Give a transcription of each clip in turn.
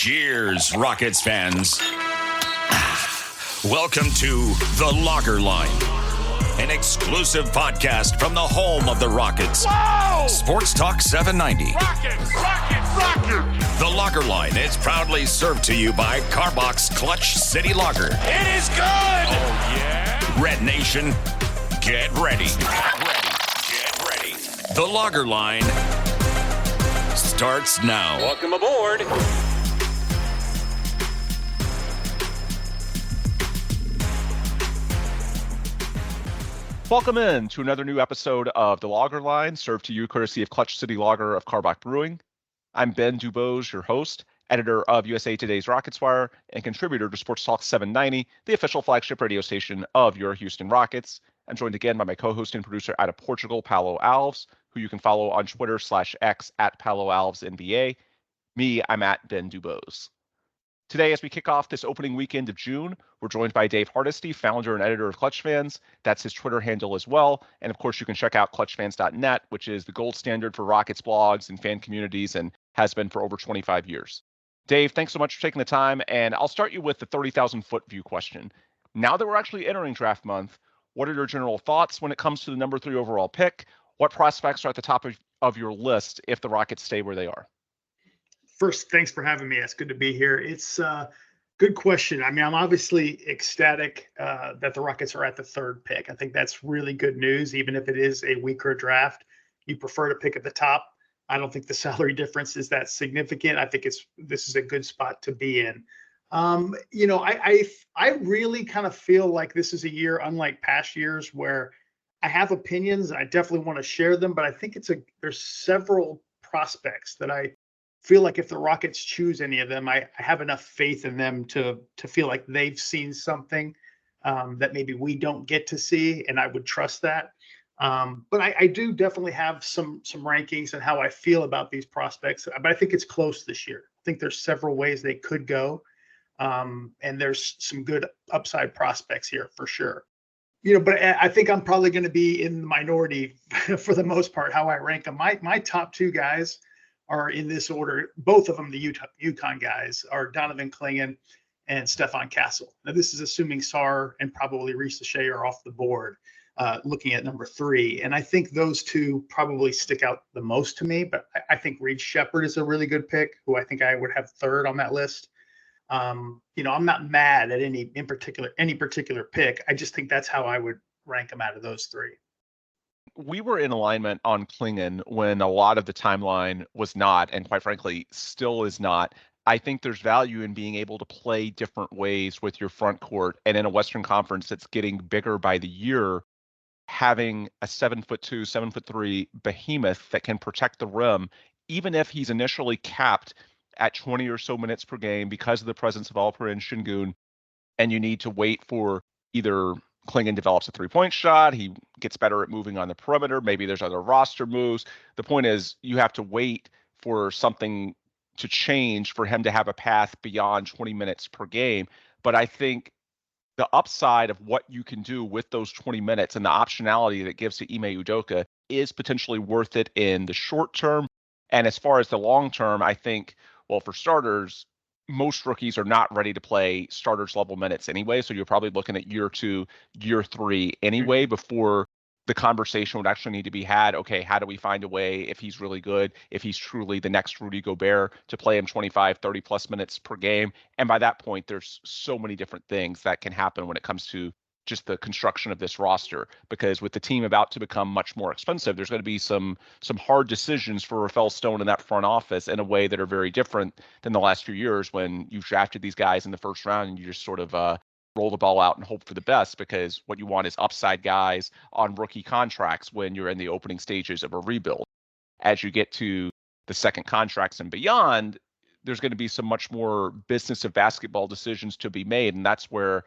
Cheers, Rockets fans. Welcome to The Locker Line, an exclusive podcast from the home of the Rockets. Whoa! Sports Talk 790. Rockets! The Locker Line is proudly served to you by Carbox Clutch City Lager. It is good! Oh, yeah? Red Nation, get ready. Get ready. The Locker Line starts now. Welcome aboard. Welcome in to another new episode of The Lager Line, served to you courtesy of Clutch City Lager of Carbach Brewing. I'm Ben Dubose, your host, editor of USA Today's Rockets Wire, and contributor to Sports Talk 790, the official flagship radio station of your Houston Rockets. I'm joined again by my co-host and producer out of Portugal, Paulo Alves, who you can follow on Twitter/X at Paulo Alves NBA. Me, I'm at Ben Dubose. Today, as we kick off this opening weekend of June, we're joined by Dave Hardisty, founder and editor of ClutchFans. That's his Twitter handle as well. And of course, you can check out ClutchFans.net, which is the gold standard for Rockets blogs and fan communities and has been for over 25 years. Dave, thanks so much for taking the time. And I'll start you with the 30,000-foot view question. Now that we're actually entering draft month, what are your general thoughts when it comes to the number 3 overall pick? What prospects are at the top of your list if the Rockets stay where they are? First, thanks for having me. It's good to be here. It's a good question. I mean, I'm obviously ecstatic that the Rockets are at the 3rd pick. I think that's really good news, even if it is a weaker draft. You prefer to pick at the top. I don't think the salary difference is that significant. I think this is a good spot to be in. I really kind of feel like this is a year unlike past years where I have opinions and I definitely want to share them, but I think there's several prospects that I feel like if the Rockets choose any of them, I have enough faith in them to feel like they've seen something that maybe we don't get to see, and I would trust that. But I do definitely have some rankings and how I feel about these prospects. But I think it's close this year. I think there's several ways they could go, and there's some good upside prospects here for sure. But I think I'm probably going to be in the minority for the most part how I rank them. My top 2 guys are in this order. Both of them, the UConn guys, are Donovan Clingan and Stefan Castle. Now, this is assuming Sarr and probably Reese Shea are off the board, looking at number 3. And I think those 2 probably stick out the most to me. But I think Reed Sheppard is a really good pick, who I think I would have 3rd on that list. I'm not mad at any particular pick. I just think that's how I would rank them out of those 3. We were in alignment on Clingan when a lot of the timeline was not, and quite frankly, still is not. I think there's value in being able to play different ways with your front court. And in a Western Conference that's getting bigger by the year, having a 7'2", 7'3" behemoth that can protect the rim, even if he's initially capped at 20 or so minutes per game because of the presence of Alperen Sengun, and you need to wait for either Clingan develops a 3-point shot, he gets better at moving on the perimeter, maybe there's other roster moves. The point is you have to wait for something to change for him to have a path beyond 20 minutes per game. But I think the upside of what you can do with those 20 minutes and the optionality that gives to Ime Udoka is potentially worth it in the short term. And as far as the long term, I think, well, for starters, most rookies are not ready to play starters level minutes anyway. So you're probably looking at year 2, year 3 anyway, before the conversation would actually need to be had. Okay, how do we find a way, if he's really good, if he's truly the next Rudy Gobert, to play him 25, 30 plus minutes per game? And by that point, there's so many different things that can happen when it comes to just the construction of this roster, because with the team about to become much more expensive, there's going to be some hard decisions for Rafael Stone in that front office in a way that are very different than the last few years when you've drafted these guys in the first round and you just sort of roll the ball out and hope for the best, because what you want is upside guys on rookie contracts when you're in the opening stages of a rebuild. As you get to the second contracts and beyond, there's going to be some much more business of basketball decisions to be made, and that's where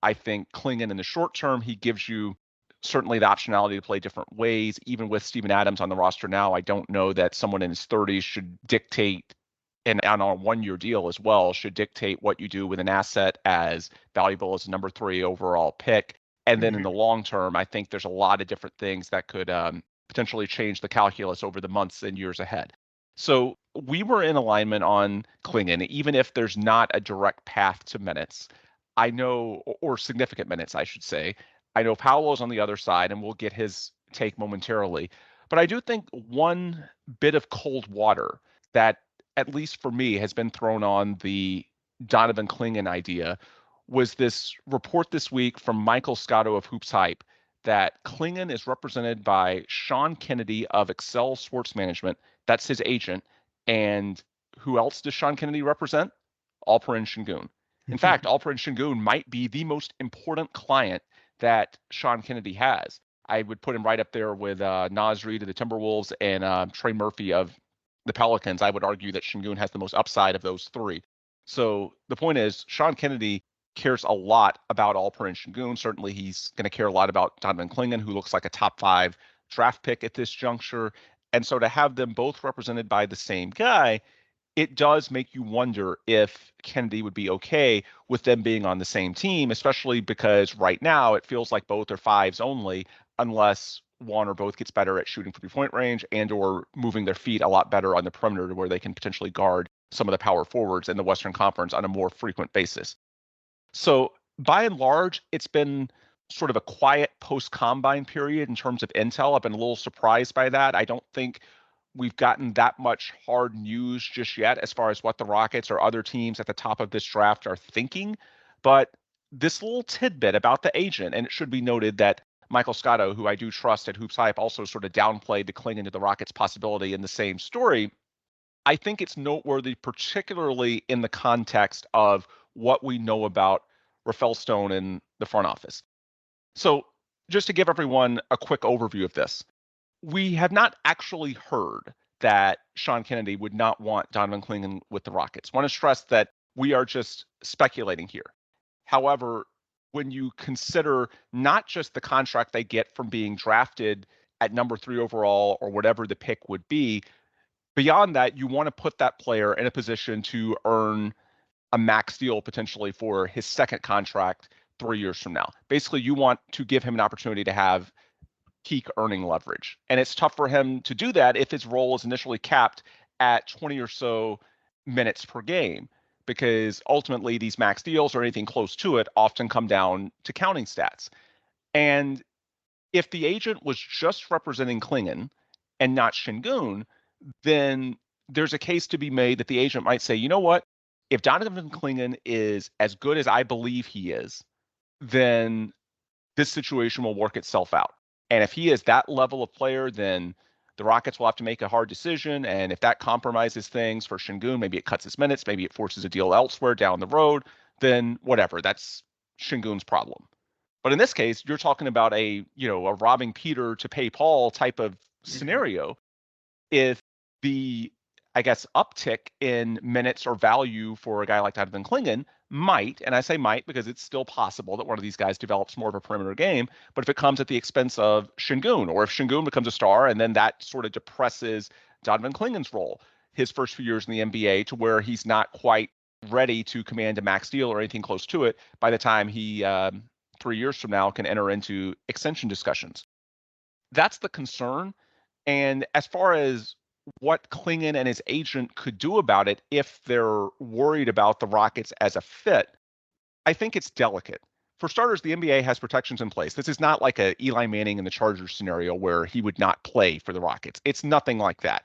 I think Clingan in the short term, he gives you certainly the optionality to play different ways. Even with Steven Adams on the roster now, I don't know that someone in his 30s should dictate, and on a 1-year deal as well, should dictate what you do with an asset as valuable as a number 3 overall pick. And then in the long term, I think there's a lot of different things that could potentially change the calculus over the months and years ahead. So we were in alignment on Clingan, even if there's not a direct path to minutes. I know, or significant minutes, I should say. I know Paolo's on the other side, and we'll get his take momentarily. But I do think one bit of cold water that, at least for me, has been thrown on the Donovan Clingan idea was this report this week from Michael Scotto of Hoops Hype that Clingan is represented by Sean Kennedy of Excel Sports Management. That's his agent. And who else does Sean Kennedy represent? Alperen Sengun. In fact, Alperen Sengun might be the most important client that Sean Kennedy has. I would put him right up there with Naz Reid of the Timberwolves and Trey Murphy of the Pelicans. I would argue that Sengun has the most upside of those three. So the point is, Sean Kennedy cares a lot about Alperen Sengun. Certainly, he's going to care a lot about Donovan Clingan, who looks like a top 5 draft pick at this juncture. And so to have them both represented by the same guy, it does make you wonder if Kennedy would be okay with them being on the same team, especially because right now it feels like both are 5s only, unless one or both gets better at shooting from 3-point range and or moving their feet a lot better on the perimeter to where they can potentially guard some of the power forwards in the Western Conference on a more frequent basis. So by and large, it's been sort of a quiet post-combine period in terms of intel. I've been a little surprised by that. I don't think we've gotten that much hard news just yet as far as what the Rockets or other teams at the top of this draft are thinking. But this little tidbit about the agent, and it should be noted that Michael Scotto, who I do trust at Hoops Hype, also sort of downplayed the Clingan to the Rockets possibility in the same story. I think it's noteworthy, particularly in the context of what we know about Rafael Stone in the front office. So just to give everyone a quick overview of this, we have not actually heard that Sean Kennedy would not want Donovan Clingan with the Rockets. I want to stress that we are just speculating here. However, when you consider not just the contract they get from being drafted at number 3 overall or whatever the pick would be, beyond that, you want to put that player in a position to earn a max deal potentially for his second contract 3 years from now. Basically, you want to give him an opportunity to have peak earning leverage. And it's tough for him to do that if his role is initially capped at 20 or so minutes per game, because ultimately these max deals or anything close to it often come down to counting stats. And if the agent was just representing Clingan and not Sengun, then there's a case to be made that the agent might say, you know what, if Donovan Clingan is as good as I believe he is, then this situation will work itself out. And if he is that level of player, then the Rockets will have to make a hard decision. And if that compromises things for Sengun, maybe it cuts his minutes, maybe it forces a deal elsewhere down the road, then whatever, that's Sengun's problem. But in this case, you're talking about a robbing Peter to pay Paul type of scenario. If the, I guess, uptick in minutes or value for a guy like Donovan Clingan might, and I say might because it's still possible that one of these guys develops more of a perimeter game, but if it comes at the expense of Sengun, or if Sengun becomes a star and then that sort of depresses Donovan Clingan's role his first few years in the NBA to where he's not quite ready to command a max deal or anything close to it by the time he 3 years from now can enter into extension discussions. That's the concern. And as far as what Clingan and his agent could do about it if they're worried about the Rockets as a fit, I think it's delicate. For starters, the NBA has protections in place. This is not like a Eli Manning in the Chargers scenario where he would not play for the Rockets. It's nothing like that.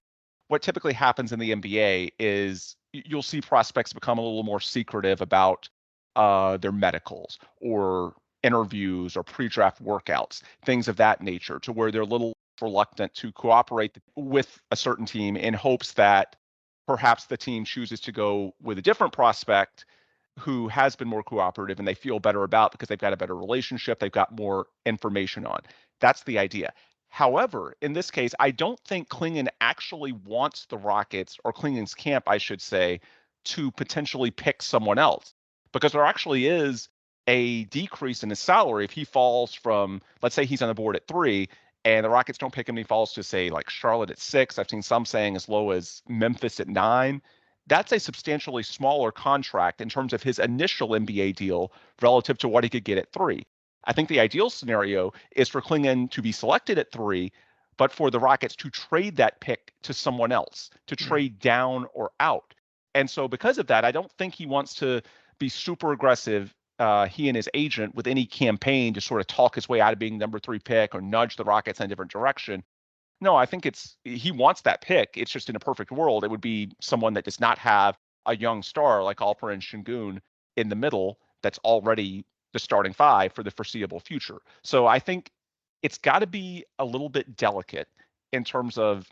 What typically happens in the NBA is you'll see prospects become a little more secretive about their medicals or interviews or pre-draft workouts, things of that nature, to where they're a little reluctant to cooperate with a certain team in hopes that perhaps the team chooses to go with a different prospect who has been more cooperative and they feel better about because they've got a better relationship, they've got more information on. That's the idea. However, in this case, I don't think Clingan actually wants the Rockets, or Clingan's camp, I should say, to potentially pick someone else, because there actually is a decrease in his salary if he falls from, let's say he's on the board at 3, and the Rockets don't pick him, he falls to, say, like Charlotte at 6. I've seen some saying as low as Memphis at 9. That's a substantially smaller contract in terms of his initial NBA deal relative to what he could get at 3. I think the ideal scenario is for Clingan to be selected at 3, but for the Rockets to trade that pick to someone else, to trade down or out. And so because of that, I don't think he wants to be super aggressive, he and his agent, with any campaign to sort of talk his way out of being number 3 pick or nudge the Rockets in a different direction. No, I think he wants that pick. It's just in a perfect world, it would be someone that does not have a young star like Alperen Sengun in the middle that's already the starting 5 for the foreseeable future. So I think it's got to be a little bit delicate in terms of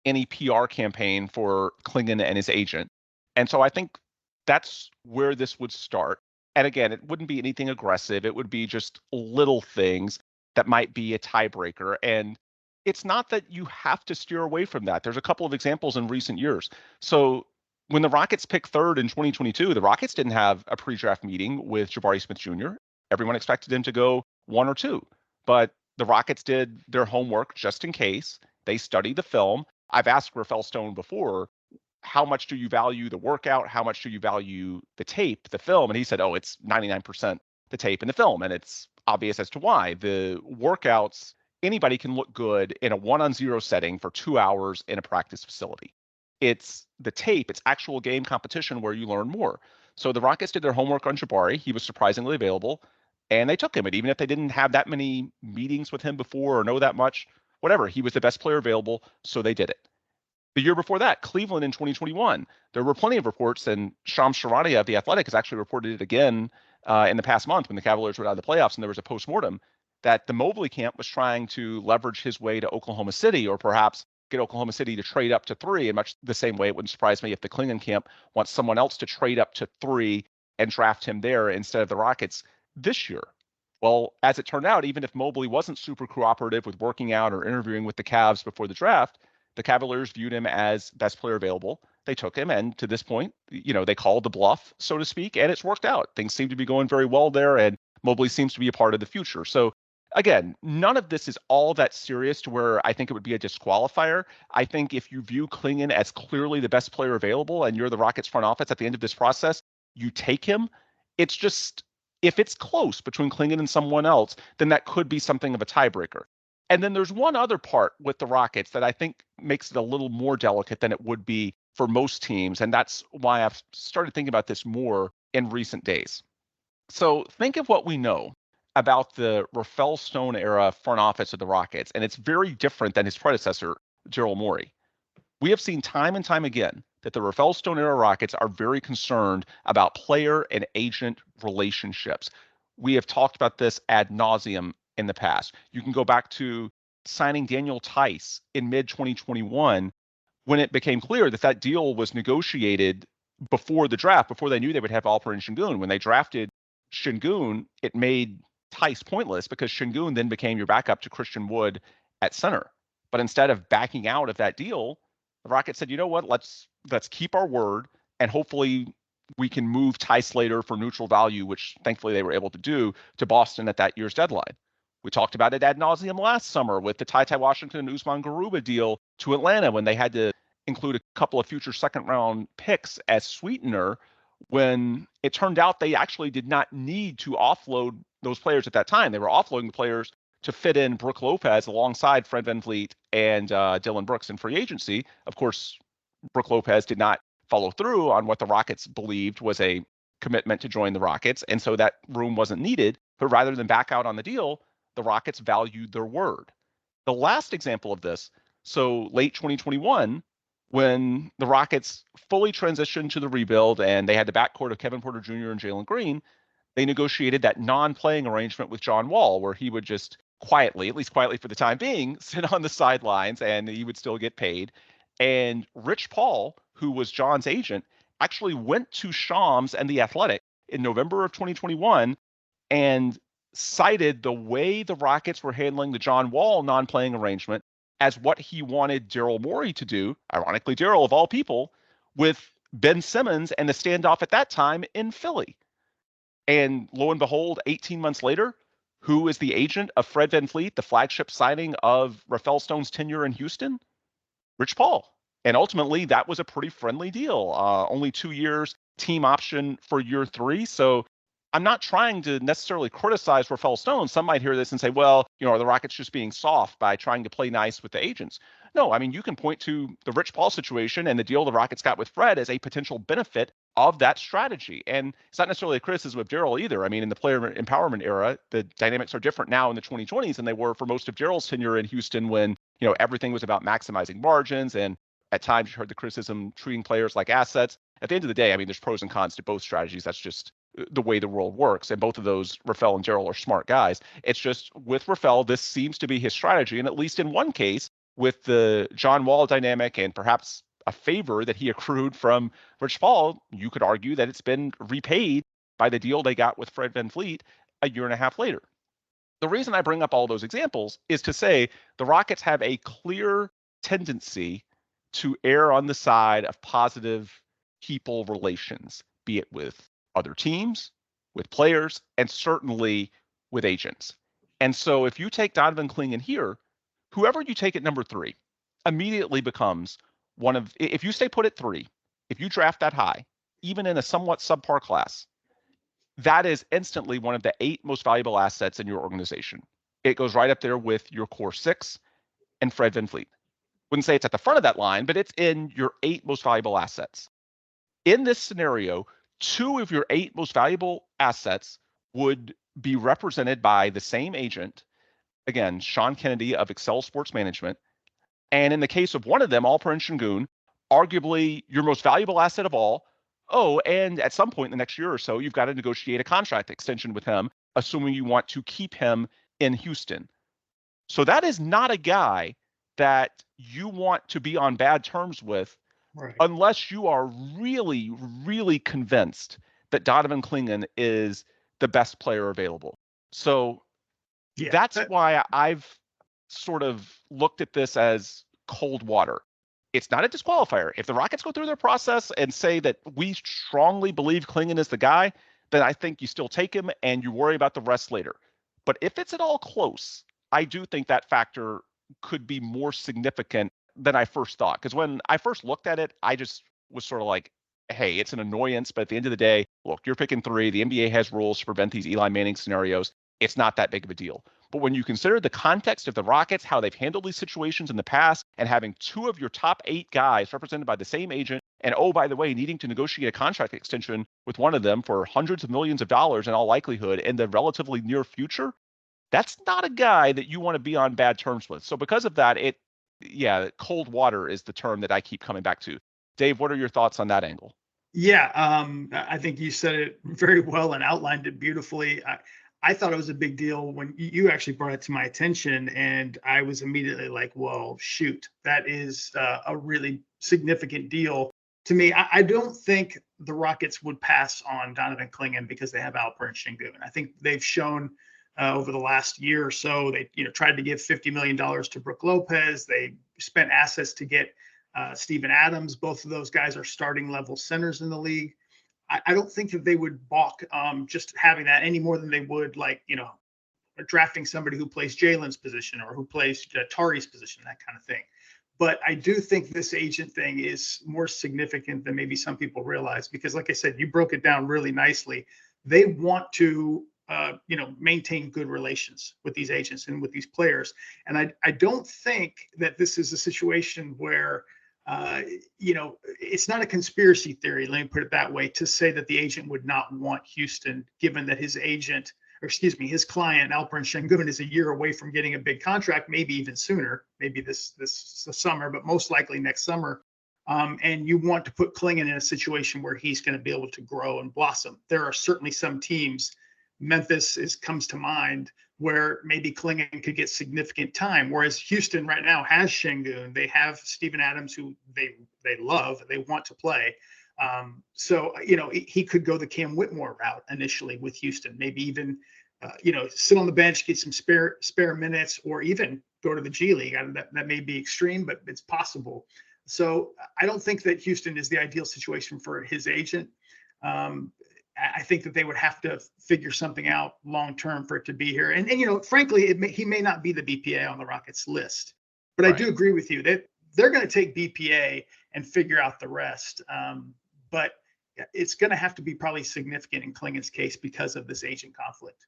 any PR campaign for Clingan and his agent. And so I think that's where this would start. And again, it wouldn't be anything aggressive. It would be just little things that might be a tiebreaker. And it's not that you have to steer away from that. There's a couple of examples in recent years. So when the Rockets picked 3rd in 2022, the Rockets didn't have a pre-draft meeting with Jabari Smith Jr. Everyone expected him to go 1 or 2. But the Rockets did their homework just in case. They studied the film. I've asked Rafael Stone before, how much do you value the workout? How much do you value the tape, the film? And he said, oh, it's 99% the tape and the film. And it's obvious as to why. The workouts, anybody can look good in a 1-on-0 setting for 2 hours in a practice facility. It's the tape, it's actual game competition where you learn more. So the Rockets did their homework on Jabari. He was surprisingly available, and they took him. And even if they didn't have that many meetings with him before or know that much, whatever, he was the best player available, so they did it. The year before that, Cleveland in 2021, there were plenty of reports, and Shams Charania of The Athletic has actually reported it again in the past month when the Cavaliers were out of the playoffs and there was a postmortem, that the Mobley camp was trying to leverage his way to Oklahoma City, or perhaps get Oklahoma City to trade up to 3, in much the same way it wouldn't surprise me if the Clingan camp wants someone else to trade up to 3 and draft him there instead of the Rockets this year. Well, as it turned out, even if Mobley wasn't super cooperative with working out or interviewing with the Cavs before the draft, the Cavaliers viewed him as best player available. They took him, and to this point, they called the bluff, so to speak, and it's worked out. Things seem to be going very well there, and Mobley seems to be a part of the future. So again, none of this is all that serious to where I think it would be a disqualifier. I think if you view Clingan as clearly the best player available and you're the Rockets front office at the end of this process, you take him. It's just, if it's close between Clingan and someone else, then that could be something of a tiebreaker. And then there's one other part with the Rockets that I think makes it a little more delicate than it would be for most teams. And that's why I've started thinking about this more in recent days. So think of what we know about the Rafael Stone era front office of the Rockets, and it's very different than his predecessor, Daryl Morey. We have seen time and time again that the Rafael Stone era Rockets are very concerned about player and agent relationships. We have talked about this ad nauseum in the past. You can go back to signing Daniel Tice in mid-2021 when it became clear that that deal was negotiated before the draft, before they knew they would have Alperen Sengun. When they drafted Sengun, it made Tice pointless because Sengun then became your backup to Christian Wood at center. But instead of backing out of that deal, the Rockets said, you know what, let's keep our word, and hopefully we can move Tice later for neutral value, which thankfully they were able to do, to Boston at that year's deadline. We talked about it ad nauseum last summer with the Ty Washington and Usman Garuba deal to Atlanta when they had to include a couple of future second-round picks as sweetener, when it turned out they actually did not need to offload those players at that time. They were offloading the players to fit in Brook Lopez alongside Fred VanVleet and Dylan Brooks in free agency. Of course, Brook Lopez did not follow through on what the Rockets believed was a commitment to join the Rockets, and so that room wasn't needed. But rather than back out on the deal, the Rockets valued their word. The last example of this, so late 2021, when the Rockets fully transitioned to the rebuild and they had the backcourt of Kevin Porter Jr. and Jalen Green, they negotiated that non-playing arrangement with John Wall, where he would just quietly, at least quietly for the time being, sit on the sidelines and he would still get paid. And Rich Paul, who was John's agent, actually went to Shams and The Athletic in November of 2021 and cited the way the Rockets were handling the John Wall non-playing arrangement as what he wanted Daryl Morey to do, ironically Daryl of all people, with Ben Simmons and the standoff at that time in Philly. And lo and behold, 18 months later, who is the agent of Fred VanVleet, the flagship signing of Rafael Stone's tenure in Houston? Rich Paul. And ultimately, that was a pretty friendly deal. Only 2 years, team option for year 3. So I'm not trying to necessarily criticize Rafael Stone. Some might hear this and say, well, are the Rockets just being soft by trying to play nice with the agents? No, I mean, you can point to the Rich Paul situation and the deal the Rockets got with Fred as a potential benefit of that strategy. And it's not necessarily a criticism of Daryl either. I mean, in the player empowerment era, the dynamics are different now in the 2020s than they were for most of Daryl's tenure in Houston when, everything was about maximizing margins. And at times you heard the criticism treating players like assets. At the end of the day, I mean, there's pros and cons to both strategies. That's just the way the world works. And both of those, Rafael and Daryl, are smart guys. It's just with Rafael, this seems to be his strategy. And at least in one case, with the John Wall dynamic and perhaps a favor that he accrued from Rich Paul, you could argue that it's been repaid by the deal they got with Fred VanVleet a year and a half later. The reason I bring up all those examples is to say the Rockets have a clear tendency to err on the side of positive people relations, be it with other teams, with players, and certainly with agents. And so if you take Donovan Clingan here, whoever you take at number 3 immediately becomes one of, if you stay put at 3, if you draft that high, even in a somewhat subpar class, that is instantly one of the 8 most valuable assets in your organization. It goes right up there with your core 6 and Fred VanVleet. Wouldn't say it's at the front of that line, but it's in your 8 most valuable assets. In this scenario, 2 of your 8 most valuable assets would be represented by the same agent. Again, Sean Kennedy of Excel Sports Management. And in the case of one of them, Alperen Sengun, arguably your most valuable asset of all. Oh, and at some point in the next year or so, you've got to negotiate a contract extension with him, assuming you want to keep him in Houston. So that is not a guy that you want to be on bad terms with, right, unless you are really, really convinced that Donovan Clingan is the best player available. So that's why I've sort of looked at this as cold water. It's not a disqualifier. If the Rockets go through their process and say that we strongly believe Clingan is the guy, then I think you still take him and you worry about the rest later. But if it's at all close, I do think that factor could be more significant than I first thought. Because when I first looked at it, I just was sort of like, hey, it's an annoyance. But at the end of the day, look, you're picking 3. The NBA has rules to prevent these Eli Manning scenarios. It's not that big of a deal. But when you consider the context of the Rockets, how they've handled these situations in the past, and having 2 of your top 8 guys represented by the same agent, and oh, by the way, needing to negotiate a contract extension with one of them for hundreds of millions of dollars in all likelihood in the relatively near future, that's not a guy that you want to be on bad terms with. So because of that, cold water is the term that I keep coming back to. Dave, what are your thoughts on that angle? Yeah, I think you said it very well and outlined it beautifully. I thought it was a big deal when you actually brought it to my attention, and I was immediately like, well, shoot, that is a really significant deal to me. I don't think the Rockets would pass on Donovan Clingan because they have Alperen Sengun. I think they've shown over the last year or so, they tried to give $50 million to Brook Lopez. They spent assets to get Steven Adams. Both of those guys are starting level centers in the league. I don't think that they would balk just having that any more than they would, like, drafting somebody who plays Jalen's position or who plays Tari's position, that kind of thing. But I do think this agent thing is more significant than maybe some people realize, because like I said, you broke it down really nicely. They want to, maintain good relations with these agents and with these players. And I don't think that this is a situation where, it's not a conspiracy theory, let me put it that way, to say that the agent would not want Houston, given that his client, Alperen Sengun, is a year away from getting a big contract, maybe even sooner, maybe this summer, but most likely next summer. And you want to put Clingan in a situation where he's going to be able to grow and blossom. There are certainly some teams, Memphis comes to mind, where maybe Clingan could get significant time, whereas Houston right now has Sengun. They have Steven Adams, who they love, they want to play. So he could go the Cam Whitmore route initially with Houston, maybe even sit on the bench, get some spare minutes, or even go to the G League. That may be extreme, but it's possible. So I don't think that Houston is the ideal situation for his agent. I think that they would have to figure something out long-term for it to be here. And frankly, he may not be the BPA on the Rockets list, but right. I do agree with you that they're going to take BPA and figure out the rest. But it's going to have to be probably significant in Clingan's case because of this agent conflict.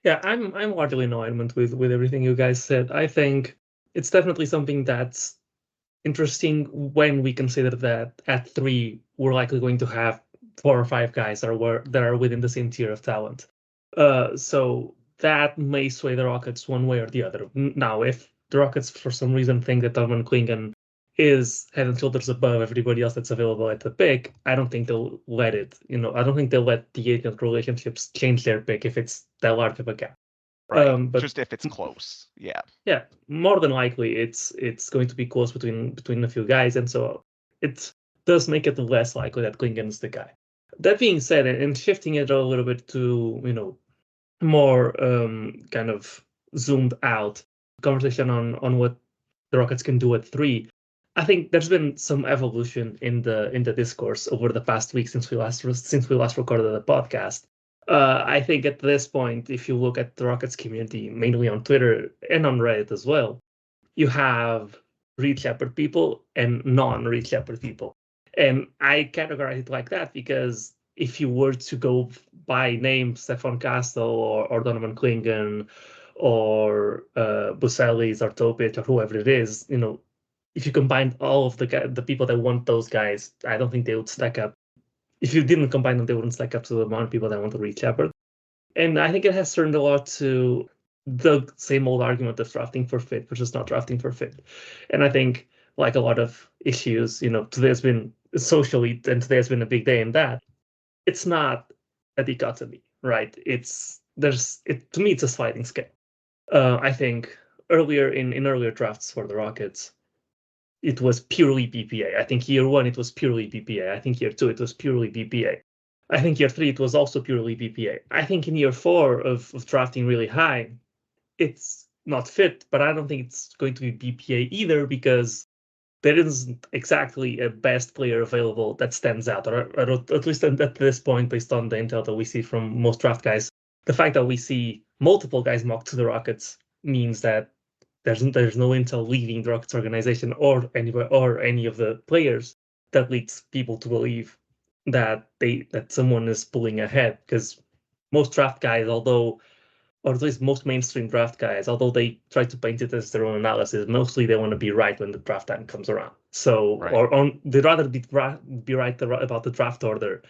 Yeah, I'm largely in alignment with everything you guys said. I think it's definitely something that's interesting when we consider that at 3 we're likely going to have 4 or 5 guys that are within the same tier of talent. So that may sway the Rockets one way or the other. Now, if the Rockets for some reason think that Donovan Clingan is head and shoulders above everybody else that's available at the pick, I don't think they'll let it. I don't think they'll let the agent relationships change their pick if it's that large of a gap. Right. But just if it's close. Yeah. Yeah, more than likely it's going to be close between a few guys, and so it does make it less likely that Clingan's the guy. That being said, and shifting it a little bit to more kind of zoomed out conversation on what the Rockets can do at 3, I think there's been some evolution in the discourse over the past week since we last recorded the podcast. I think at this point, if you look at the Rockets community, mainly on Twitter and on Reddit as well, you have Reed Shepherd people and non-Reed Shepherd people. And I categorize it like that because if you were to go by name, Stefan Castle or Donovan Clingan or Buselis or Topic or whoever it is, if you combine all of the people that want those guys, I don't think they would stack up. If you didn't combine them, they wouldn't stack up to the amount of people that want to Reed Shepherd. And I think it has turned a lot to the same old argument of drafting for fit versus not drafting for fit. And I think, like a lot of issues, today has been socially, and today has been a big day in that. It's not a dichotomy, right? To me, it's a sliding scale. I think earlier in earlier drafts for the Rockets, it was purely BPA. I think year 1, it was purely BPA. I think year 2, it was purely BPA. I think year 3, it was also purely BPA. I think in year 4 of drafting really high, it's not fit, but I don't think it's going to be BPA either because there isn't exactly a best player available that stands out, or at least at this point, based on the intel that we see from most draft guys. The fact that we see multiple guys mocked to the Rockets means that there's no intel leaving the Rockets organization or any of the players that leads people to believe that someone is pulling ahead, because most draft guys, or at least most mainstream draft guys, although they try to paint it as their own analysis, mostly they want to be right when the draft time comes around. So, right. They'd rather be right about the draft order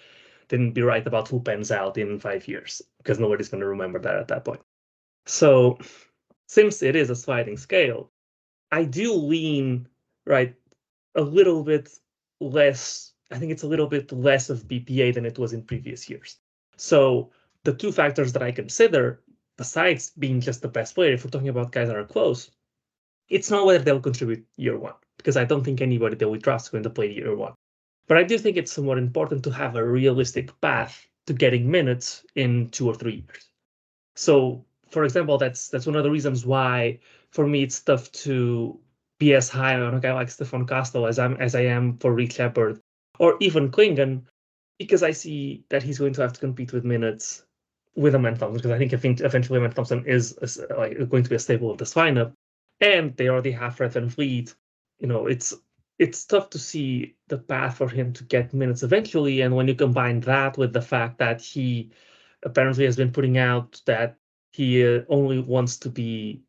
than be right about who pans out in 5 years, because nobody's going to remember that at that point. So, since it is a sliding scale, I do lean right a little bit less. I think it's a little bit less of BPA than it was in previous years. So the 2 factors that I consider, besides being just the best player, if we're talking about guys that are close, it's not whether they'll contribute year 1, because I don't think anybody that we draft is going to play year 1. But I do think it's somewhat important to have a realistic path to getting minutes in 2 or 3 years. So, for example, that's one of the reasons why, for me, it's tough to be as high on a guy like Stefan Castle as I am for Reed Shepherd or even Clingan, because I see that he's going to have to compete with minutes with Amen Thompson, because I think eventually Amen Thompson is going to be a staple of this lineup, and they already have Fred VanVleet. It's tough to see the path for him to get minutes eventually, and when you combine that with the fact that he apparently has been putting out that he only wants to be,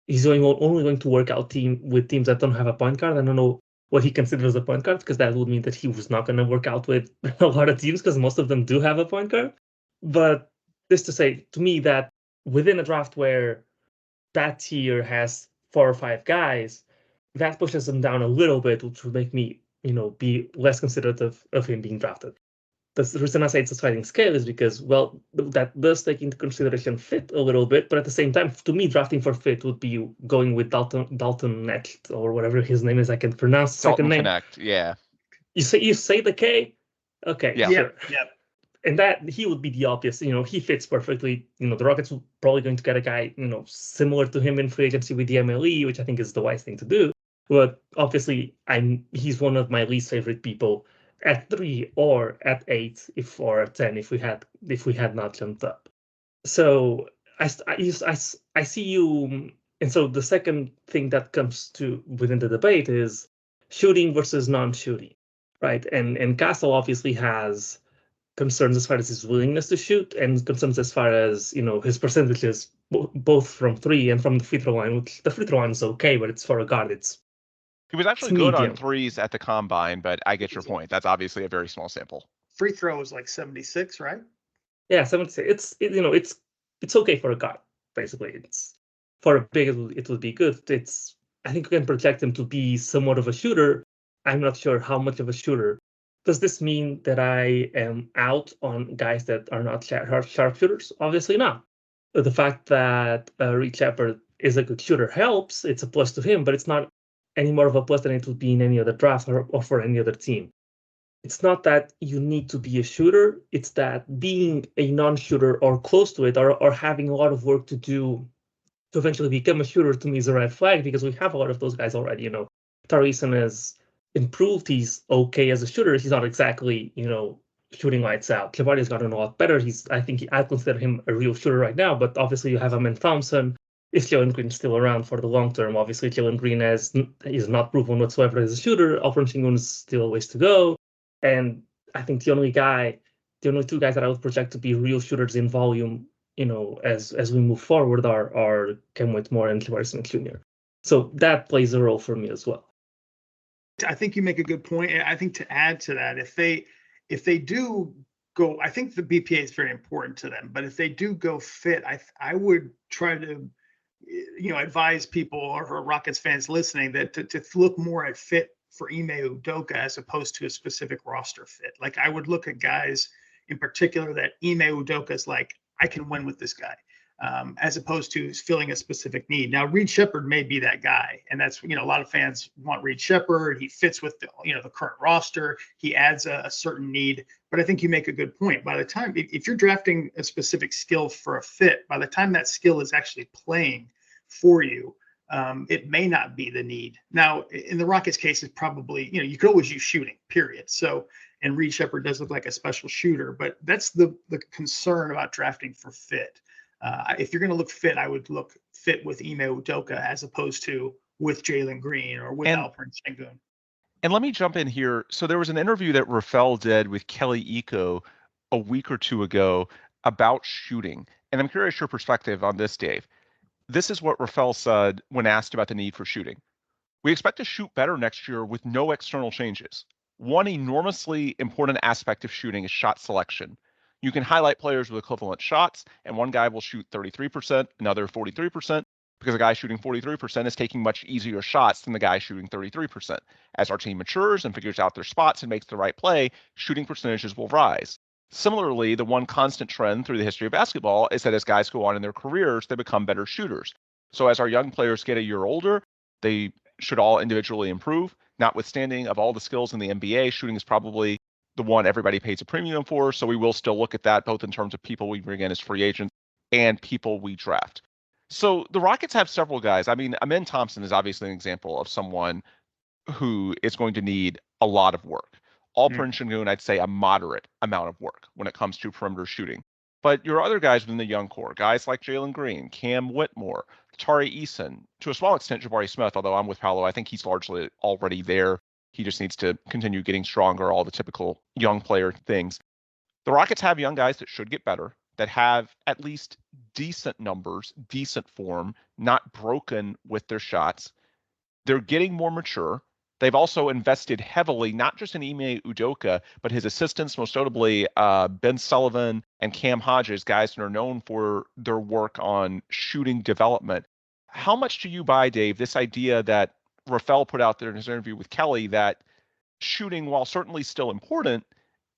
he's only going to work out with teams that don't have a point guard. I don't know what he considers a point guard, because that would mean that he was not going to work out with a lot of teams, because most of them do have a point guard. But this to say, to me, that within a draft where that tier has 4 or 5 guys, that pushes him down a little bit, which would make me, be less considerate of him being drafted. The reason I say it's a sliding scale is because, well, that does take into consideration fit a little bit, but at the same time, to me, drafting for fit would be going with Dalton Necht, or whatever his name is. I can pronounce the second name. Connect, yeah. You say the K? Okay, yeah. Sure. Yeah. And that he would be the obvious. He fits perfectly. The Rockets are probably going to get a guy, similar to him in free agency with the MLE, which I think is the wise thing to do. But obviously, he's one of my least favorite people at 3 or at 8, or at 10 if we had not jumped up. So I see you, and so the second thing that comes to within the debate is shooting versus non-shooting. right? And Castle obviously has concerns as far as his willingness to shoot and concerns as far as, his percentages, both from three and from the free throw line, which the free throw line is okay, but it's for a guard. He was actually good on threes at the combine, but I get your point. That's obviously a very small sample. Free throw is like 76, right? Yeah, 76. It's okay for a guard, basically. It's for a big, it would be good. I think you can project him to be somewhat of a shooter. I'm not sure how much of a shooter. Does this mean that I am out on guys that are not sharpshooters? Obviously not. But the fact that Reed Shepard is a good shooter helps. It's a plus to him, but it's not any more of a plus than it would be in any other draft or for any other team. It's not that you need to be a shooter. It's that being a non-shooter or close to it or having a lot of work to do to eventually become a shooter to me is a red flag because we have a lot of those guys already. Tari Eason has improved. He's okay as a shooter. He's not exactly, shooting lights out. Jabari's gotten a lot better. I consider him a real shooter right now, but obviously you have Amen Thompson. Is Jalen Green still around for the long term? Obviously, Jalen Green is not proven whatsoever as a shooter. Alperen Sengun is still a ways to go. And I think the only two guys that I would project to be real shooters in volume, as we move forward are Cam Whitmore and Jabari Smith Jr. So that plays a role for me as well. I think you make a good point. And I think to add to that, if they do go, I think the BPA is very important to them. But if they do go fit, I would try to advise people or Rockets fans listening that to look more at fit for Ime Udoka as opposed to a specific roster fit. Like I would look at guys in particular that Ime Udoka is like, I can win with this guy, as opposed to filling a specific need. Now, Reed Shepard may be that guy, and that's a lot of fans want Reed Shepard. He fits with the current roster. He adds a certain need, but I think you make a good point. By the time if you're drafting a specific skill for a fit, by the time that skill is actually playing for you, it may not be the need. Now, in the Rockets case, it's probably, you could always use shooting, period. So, and Reed Shepard does look like a special shooter, but that's the concern about drafting for fit. If you're going to look fit, I would look fit with Ime Udoka as opposed to with Jalen Green or with Alperen Sengun. And let me jump in here. So there was an interview that Rafael did with Kelly Iko a week or two ago about shooting. And I'm curious your perspective on this, Dave. This is what Rafael said when asked about the need for shooting. We expect to shoot better next year with no external changes. One enormously important aspect of shooting is shot selection. You can highlight players with equivalent shots, and one guy will shoot 33%, another 43%, because a guy shooting 43% is taking much easier shots than the guy shooting 33%. As our team matures and figures out their spots and makes the right play, shooting percentages will rise. Similarly, the one constant trend through the history of basketball is that as guys go on in their careers, they become better shooters. So as our young players get a year older, they should all individually improve. Notwithstanding of all the skills in the NBA, shooting is probably the one everybody pays a premium for. So we will still look at that both in terms of people we bring in as free agents and people we draft. So the Rockets have several guys. I mean, Amen Thompson is obviously an example of someone who is going to need a lot of work. Alperen Sengun, I'd say a moderate amount of work when it comes to perimeter shooting. But your other guys within the young core, guys like Jalen Green, Cam Whitmore, Tari Eason, to a small extent, Jabari Smith, although I'm with Paolo, I think he's largely already there. He just needs to continue getting stronger, all the typical young player things. The Rockets have young guys that should get better, that have at least decent numbers, decent form, not broken with their shots. They're getting more mature. They've also invested heavily, not just in Ime Udoka, but his assistants, most notably Ben Sullivan and Cam Hodges, guys that are known for their work on shooting development. How much do you buy, Dave, this idea that Rafael put out there in his interview with Kelly that shooting, while certainly still important,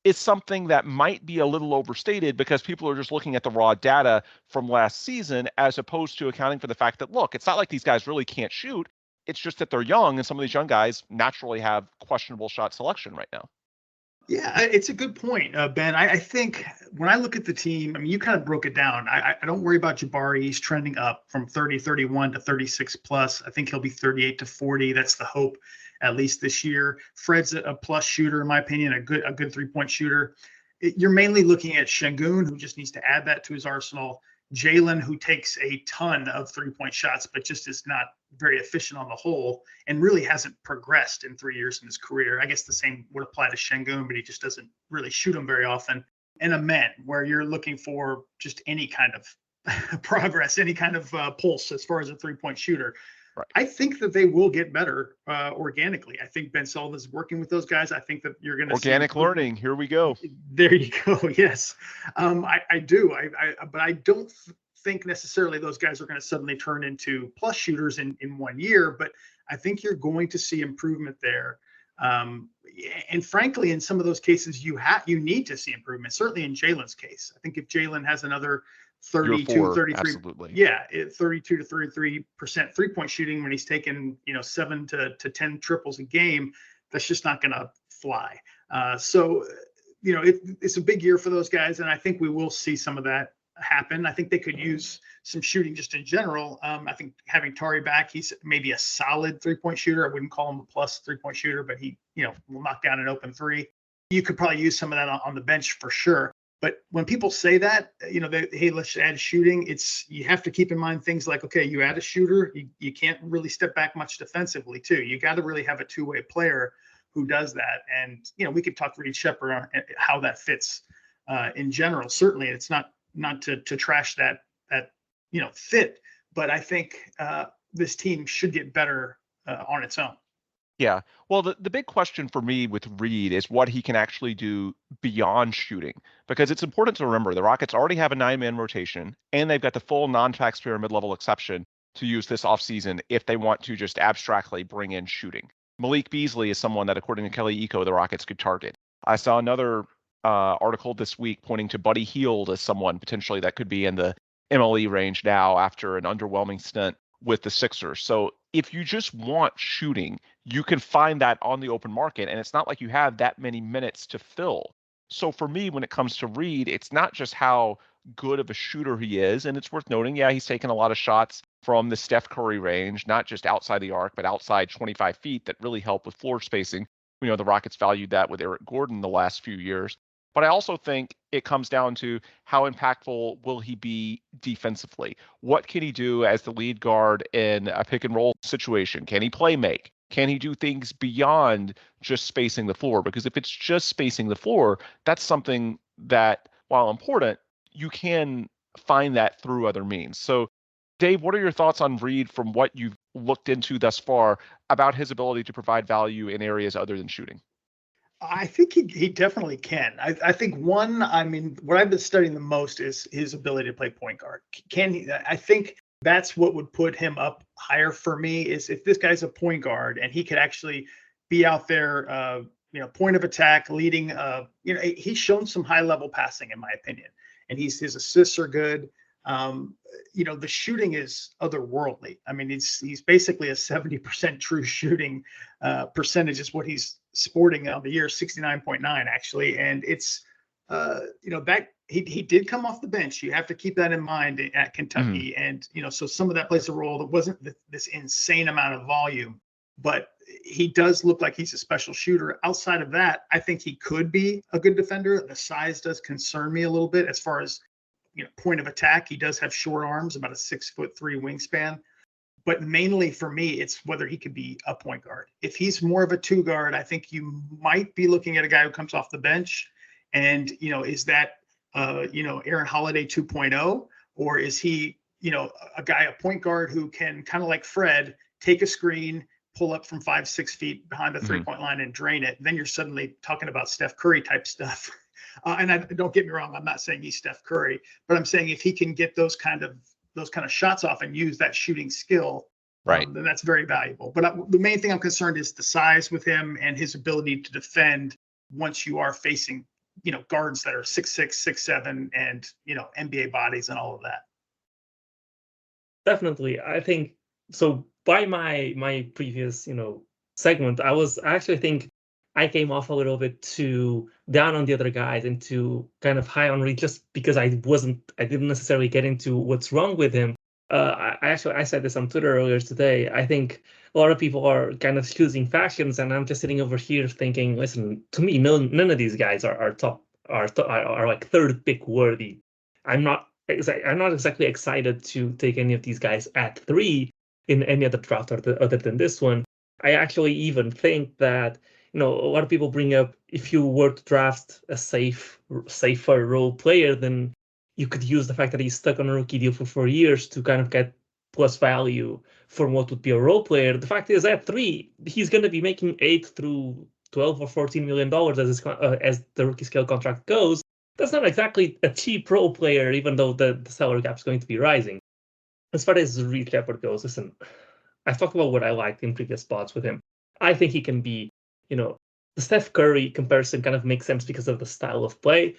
is something that might be a little overstated because people are just looking at the raw data from last season as opposed to accounting for the fact that, look, it's not like these guys really can't shoot. It's just that they're young, and some of these young guys naturally have questionable shot selection right now. Yeah, it's a good point, Ben. I think when I look at the team, I mean, you kind of broke it down. I don't worry about Jabari. He's trending up from 31 to 36 plus. I think he'll be 38 to 40. That's the hope, at least this year. Fred's a plus shooter, in my opinion, a good 3-point shooter. You're mainly looking at Sengun, who just needs to add that to his arsenal. Jalen, who takes a ton of 3-point shots, but just is not very efficient on the whole and really hasn't progressed in 3 years in his career. I guess the same would apply to Sengun, but he just doesn't really shoot them very often. And a men, where you're looking for just any kind of progress, any kind of pulse as far as a 3-point shooter. Right. I think that they will get better organically. I think Ben Sullivan is working with those guys. I think that you're going to organic learning. Here we go. There you go. Yes, I do. But I don't think necessarily those guys are going to suddenly turn into plus shooters in 1 year. But I think you're going to see improvement there. And frankly, in some of those cases, you need to see improvement. Certainly in Jalen's case, I think if Jalen has another 32, 33, absolutely. Yeah, 32 to 33% 3-point shooting when he's taking 7 to 10 triples a game, that's just not going to fly. So it's a big year for those guys, and I think we will see some of that happen. I think they could use some shooting just in general. I think having Tari back, he's maybe a solid 3-point shooter. I wouldn't call him a plus 3-point shooter, but he will knock down an open three. You could probably use some of that on the bench for sure. But when people say that, hey, let's add shooting, you have to keep in mind things like, okay, you add a shooter, you can't really step back much defensively too. You got to really have a two-way player who does that. And, we could talk to Reed Shepherd on how that fits in general. Certainly it's not to trash that fit, but I think this team should get better on its own. Yeah. Well, the big question for me with Reed is what he can actually do beyond shooting, because it's important to remember the Rockets already have a 9-man rotation and they've got the full non-taxpayer mid-level exception to use this offseason if they want to just abstractly bring in shooting. Malik Beasley is someone that, according to Kelly Eco, the Rockets could target. I saw another article this week pointing to Buddy Hield as someone potentially that could be in the MLE range now after an underwhelming stint with the Sixers. So if you just want shooting, you can find that on the open market, and it's not like you have that many minutes to fill. So for me, when it comes to Reed, it's not just how good of a shooter he is, and it's worth noting, yeah, he's taken a lot of shots from the Steph Curry range, not just outside the arc, but outside 25 feet that really help with floor spacing. The Rockets valued that with Eric Gordon the last few years. But I also think it comes down to how impactful will he be defensively? What can he do as the lead guard in a pick and roll situation? Can he play make? Can he do things beyond just spacing the floor? Because if it's just spacing the floor, that's something that, while important, you can find that through other means. So, Dave, what are your thoughts on Reed from what you've looked into thus far about his ability to provide value in areas other than shooting? I think he definitely can. I think what I've been studying the most is his ability to play point guard. Can he? I think that's what would put him up higher for me, is if this guy's a point guard and he could actually be out there, point of attack, leading. He's shown some high level passing, in my opinion, and his assists are good. The shooting is otherworldly. I mean, he's basically a 70% true shooting percentage is what he's sporting on the year, 69.9 actually. And it's, that he did come off the bench. You have to keep that in mind at Kentucky. Mm-hmm. And, so some of that plays a role. That wasn't this insane amount of volume, but he does look like he's a special shooter. Outside of that, I think he could be a good defender. The size does concern me a little bit as far as, point of attack. He does have short arms, about a 6'3" wingspan, but mainly for me, it's whether he could be a point guard. If he's more of a 2 guard, I think you might be looking at a guy who comes off the bench and, is that, Aaron Holiday 2.0, or is he, a guy, a point guard who can kind of like Fred, take a screen, pull up from 5-6 feet behind the 3-point line and drain it. Then you're suddenly talking about Steph Curry type stuff. And don't get me wrong, I'm not saying he's Steph Curry, but I'm saying if he can get those kind of shots off and use that shooting skill, right, then that's very valuable. But the main thing I'm concerned is the size with him and his ability to defend once you are facing, guards that are 6'6", 6'7", and NBA bodies and all of that. Definitely, I think so. By my previous segment, I actually think I came off a little bit too down on the other guys and too kind of high on Reed, just because I didn't necessarily get into what's wrong with him. I said this on Twitter earlier today. I think a lot of people are kind of choosing factions, and I'm just sitting over here thinking, listen, to me, none of these guys are like third pick worthy. I'm not I'm not exactly excited to take any of these guys at 3 in any other draft other than this one. I actually even think that, a lot of people bring up, if you were to draft a safer role player, then you could use the fact that he's stuck on a rookie deal for 4 years to kind of get plus value from what would be a role player. The fact is, at 3, he's going to be making 8 through 12 or 14 million dollars as the rookie scale contract goes. That's not exactly a cheap role player, even though the salary cap is going to be rising. As far as Reed Shepard goes, listen, I've talked about what I liked in previous spots with him. I think he can be, the Steph Curry comparison kind of makes sense because of the style of play.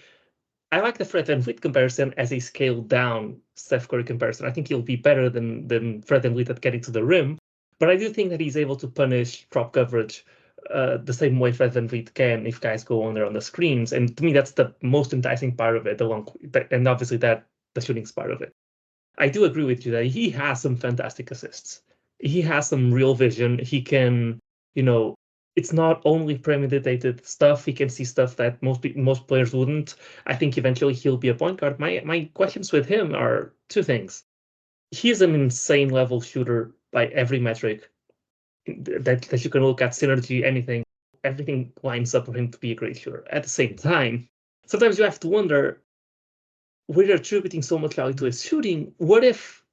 I like the Fred VanVleet comparison as a scaled down Steph Curry comparison. I think he'll be better than Fred VanVleet at getting to the rim, but I do think that he's able to punish drop coverage the same way Fred VanVleet can if guys go on there on the screens. And to me, that's the most enticing part of it, and obviously the shooting's part of it. I do agree with you that he has some fantastic assists. He has some real vision. He can, it's not only premeditated stuff. He can see stuff that most players wouldn't. I think eventually he'll be a point guard. My questions with him are 2 things. He's an insane level shooter by every metric that you can look at, synergy, anything. Everything lines up for him to be a great shooter. At the same time, sometimes you have to wonder, we're attributing so much value to his shooting. What if,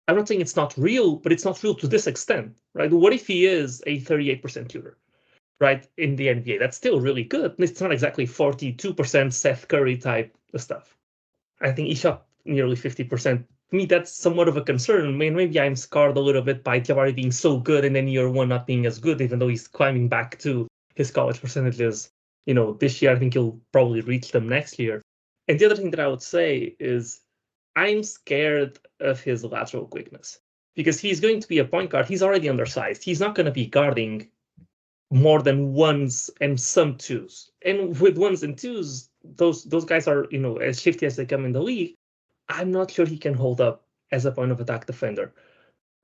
I'm not saying it's not real, but it's not real to this extent, right? What if he is a 38% shooter, right, in the NBA? That's still really good. It's not exactly 42% Seth Curry type of stuff. I think he shot nearly 50%. To me, that's somewhat of a concern. I mean, maybe I'm scarred a little bit by Jabari being so good and then year 1 not being as good, even though he's climbing back to his college percentages. This year, I think he'll probably reach them next year. And the other thing that I would say is I'm scared of his lateral quickness because he's going to be a point guard. He's already undersized. He's not going to be guarding more than 1s and some 2s. And with 1s and 2s, those guys are, as shifty as they come in the league. I'm not sure he can hold up as a point of attack defender.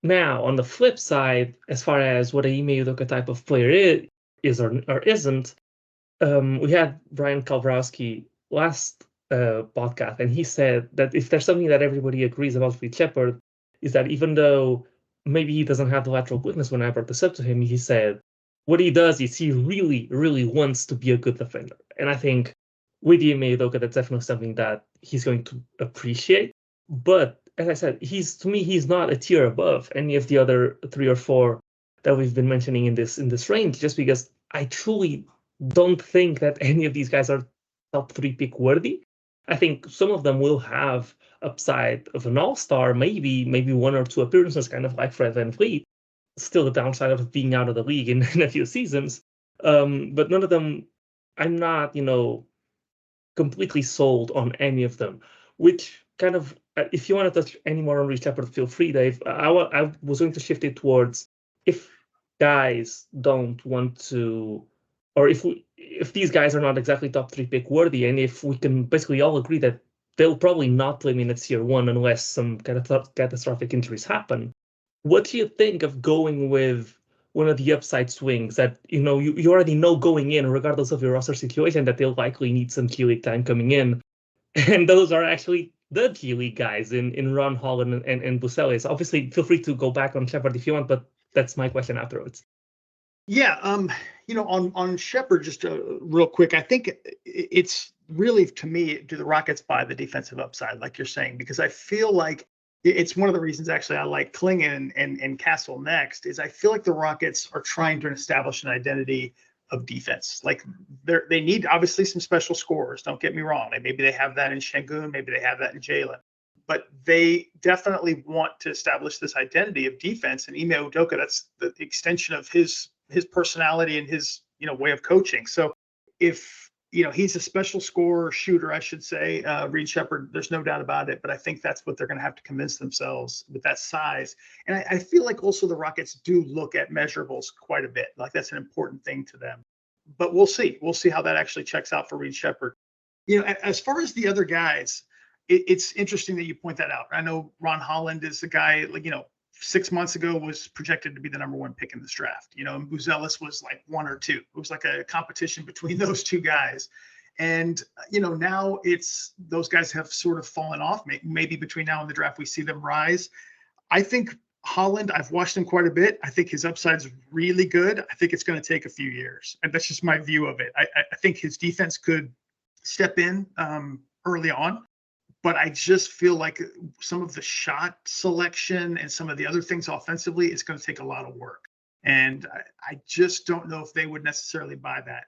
Now, on the flip side, as far as what a Ime Udoka type of player is or isn't, we had Brian Kalbrowski last podcast, and he said that if there's something that everybody agrees about Reed Shepard, is that even though maybe he doesn't have the lateral quickness, when I brought this up to him, he said what he does is he really, really wants to be a good defender. And I think with Ime Udoka, that's definitely something that he's going to appreciate. But as I said, to me, he's not a tier above any of the other 3 or 4 that we've been mentioning in this range, just because I truly don't think that any of these guys are top 3 pick worthy. I think some of them will have upside of an all-star, maybe 1 or 2 appearances, kind of like Fred VanVleet. Still the downside of being out of the league in a few seasons. But none of them, I'm not, completely sold on any of them, which kind of, if you want to touch any more on Reed Shepard, feel free, Dave. I was going to shift it towards if guys don't want to, or if these guys are not exactly top 3 pick worthy, and if we can basically all agree that they'll probably not play minutes year 1 unless some catastrophic injuries happen. What do you think of going with one of the upside swings that, you already know going in, regardless of your roster situation, that they'll likely need some G League time coming in? And those are actually the G League guys in Ron Holland and Bucelis. Obviously, feel free to go back on Shepard if you want, but that's my question afterwards. Yeah, on Shepard, just real quick, I think it's really, to me, do the Rockets buy the defensive upside, like you're saying? Because I feel like it's one of the reasons, actually, I like Clingan and Castle next, is I feel like the Rockets are trying to establish an identity of defense. Like they need, obviously, some special scorers. Don't get me wrong. Maybe they have that in Sengun. Maybe they have that in Jalen. But they definitely want to establish this identity of defense. And Ime Udoka, that's the extension of his personality and his way of coaching. So if he's a special scorer, shooter, I should say, Reed Shepard, there's no doubt about it. But I think that's what they're going to have to convince themselves with that size. And I feel like also the Rockets do look at measurables quite a bit. Like that's an important thing to them. But we'll see. We'll see how that actually checks out for Reed Shepard. As far as the other guys, it's interesting that you point that out. I know Ron Holland is the guy, 6 months ago was projected to be the number 1 pick in this draft. And Buzelis was like 1 or 2. It was like a competition between those 2 guys. And, now it's those guys have sort of fallen off. Maybe between now and the draft, we see them rise. I think Holland, I've watched him quite a bit. I think his upside's really good. I think it's going to take a few years. And that's just my view of it. I think his defense could step in early on. But I just feel like some of the shot selection and some of the other things offensively is going to take a lot of work. And I just don't know if they would necessarily buy that.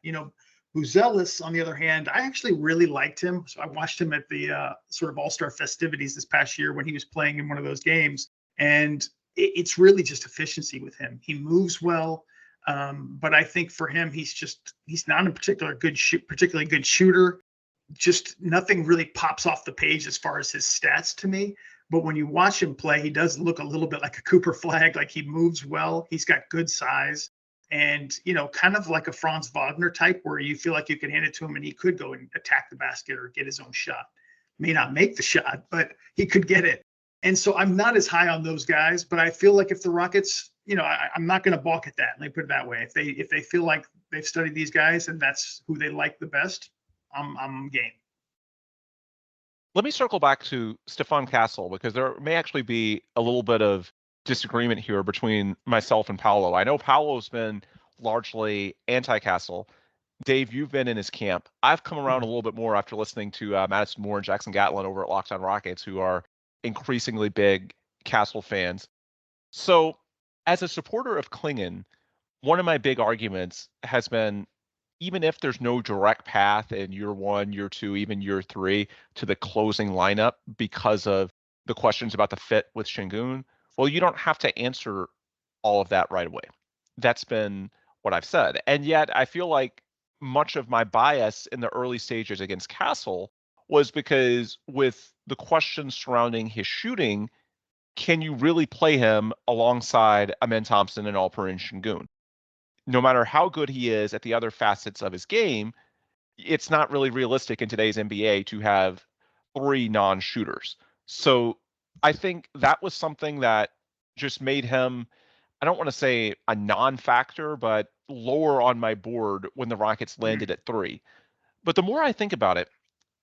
Buzelis, on the other hand, I actually really liked him. So I watched him at the sort of all-star festivities this past year when he was playing in one of those games. And it's really just efficiency with him. He moves well. But I think for him, he's not a particularly good shooter. Just nothing really pops off the page as far as his stats to me. But when you watch him play, he does look a little bit like a Cooper Flag. Like, he moves well. He's got good size. And, kind of like a Franz Wagner type, where you feel like you can hand it to him and he could go and attack the basket or get his own shot. May not make the shot, but he could get it. And so I'm not as high on those guys, but I feel like if the Rockets, I'm not going to balk at that. Let me put it that way. If they feel like they've studied these guys and that's who they like the best, I'm game. Let me circle back to Stephon Castle, because there may actually be a little bit of disagreement here between myself and Paolo. I know Paolo's been largely anti-Castle. Dave, you've been in his camp. I've come around a little bit more after listening to Madison Moore and Jackson Gatlin over at Locked On Rockets, who are increasingly big Castle fans. So as a supporter of Clingan, one of my big arguments has been, even if there's no direct path in year 1, year 2, even year 3 to the closing lineup because of the questions about the fit with Sengun, well, you don't have to answer all of that right away. That's been what I've said. And yet I feel like much of my bias in the early stages against Castle was because, with the questions surrounding his shooting, can you really play him alongside Amen Thompson and Alperen Sengun? No matter how good he is at the other facets of his game, it's not really realistic in today's NBA to have 3 non-shooters. So I think that was something that just made him, I don't want to say a non-factor, but lower on my board when the Rockets landed at 3. But the more I think about it,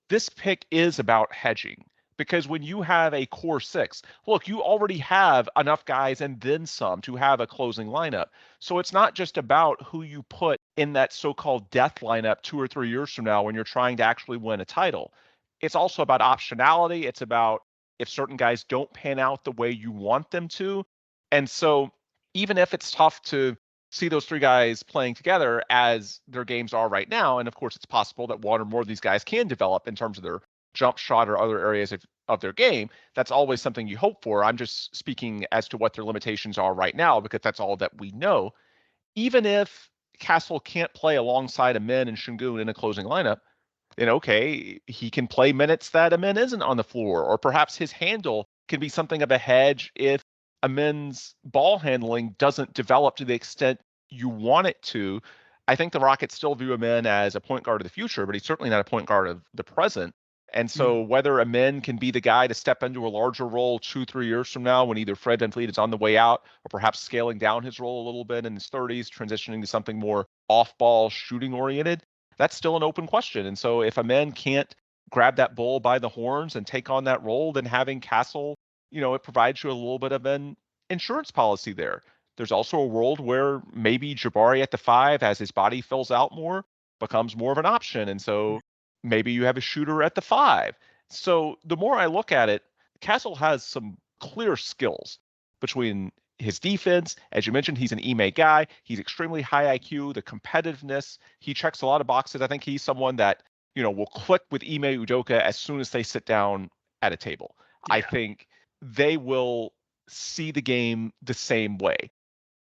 this pick is about hedging, because when you have a core 6, look, you already have enough guys and then some to have a closing lineup. So it's not just about who you put in that so-called death lineup 2 or 3 years from now when you're trying to actually win a title. It's also about optionality. It's about if certain guys don't pan out the way you want them to. And so even if it's tough to see those 3 guys playing together as their games are right now, and of course it's possible that one or more of these guys can develop in terms of their jump shot or other areas of their game, that's always something you hope for. I'm just speaking as to what their limitations are right now, because that's all that we know. Even if Castle can't play alongside Amen and Sengun in a closing lineup, then okay, he can play minutes that Amen isn't on the floor, or perhaps his handle can be something of a hedge if Amen's ball handling doesn't develop to the extent you want it to. I think the Rockets still view Amen as a point guard of the future, but he's certainly not a point guard of the present. And so whether Amen can be the guy to step into a larger role 2-3 years from now, when either Fred VanVleet is on the way out, or perhaps scaling down his role a little bit in his 30s, transitioning to something more off-ball shooting oriented, that's still an open question. And so if Amen can't grab that bull by the horns and take on that role, then having Castle, it provides you a little bit of an insurance policy there. There's also a world where maybe Jabari at the 5, as his body fills out more, becomes more of an option. And so maybe you have a shooter at the 5. So the more I look at it, Castle has some clear skills between his defense. As you mentioned, he's an Ime guy. He's extremely high IQ, the competitiveness. He checks a lot of boxes. I think he's someone that, will click with Ime Udoka as soon as they sit down at a table. Yeah. I think they will see the game the same way.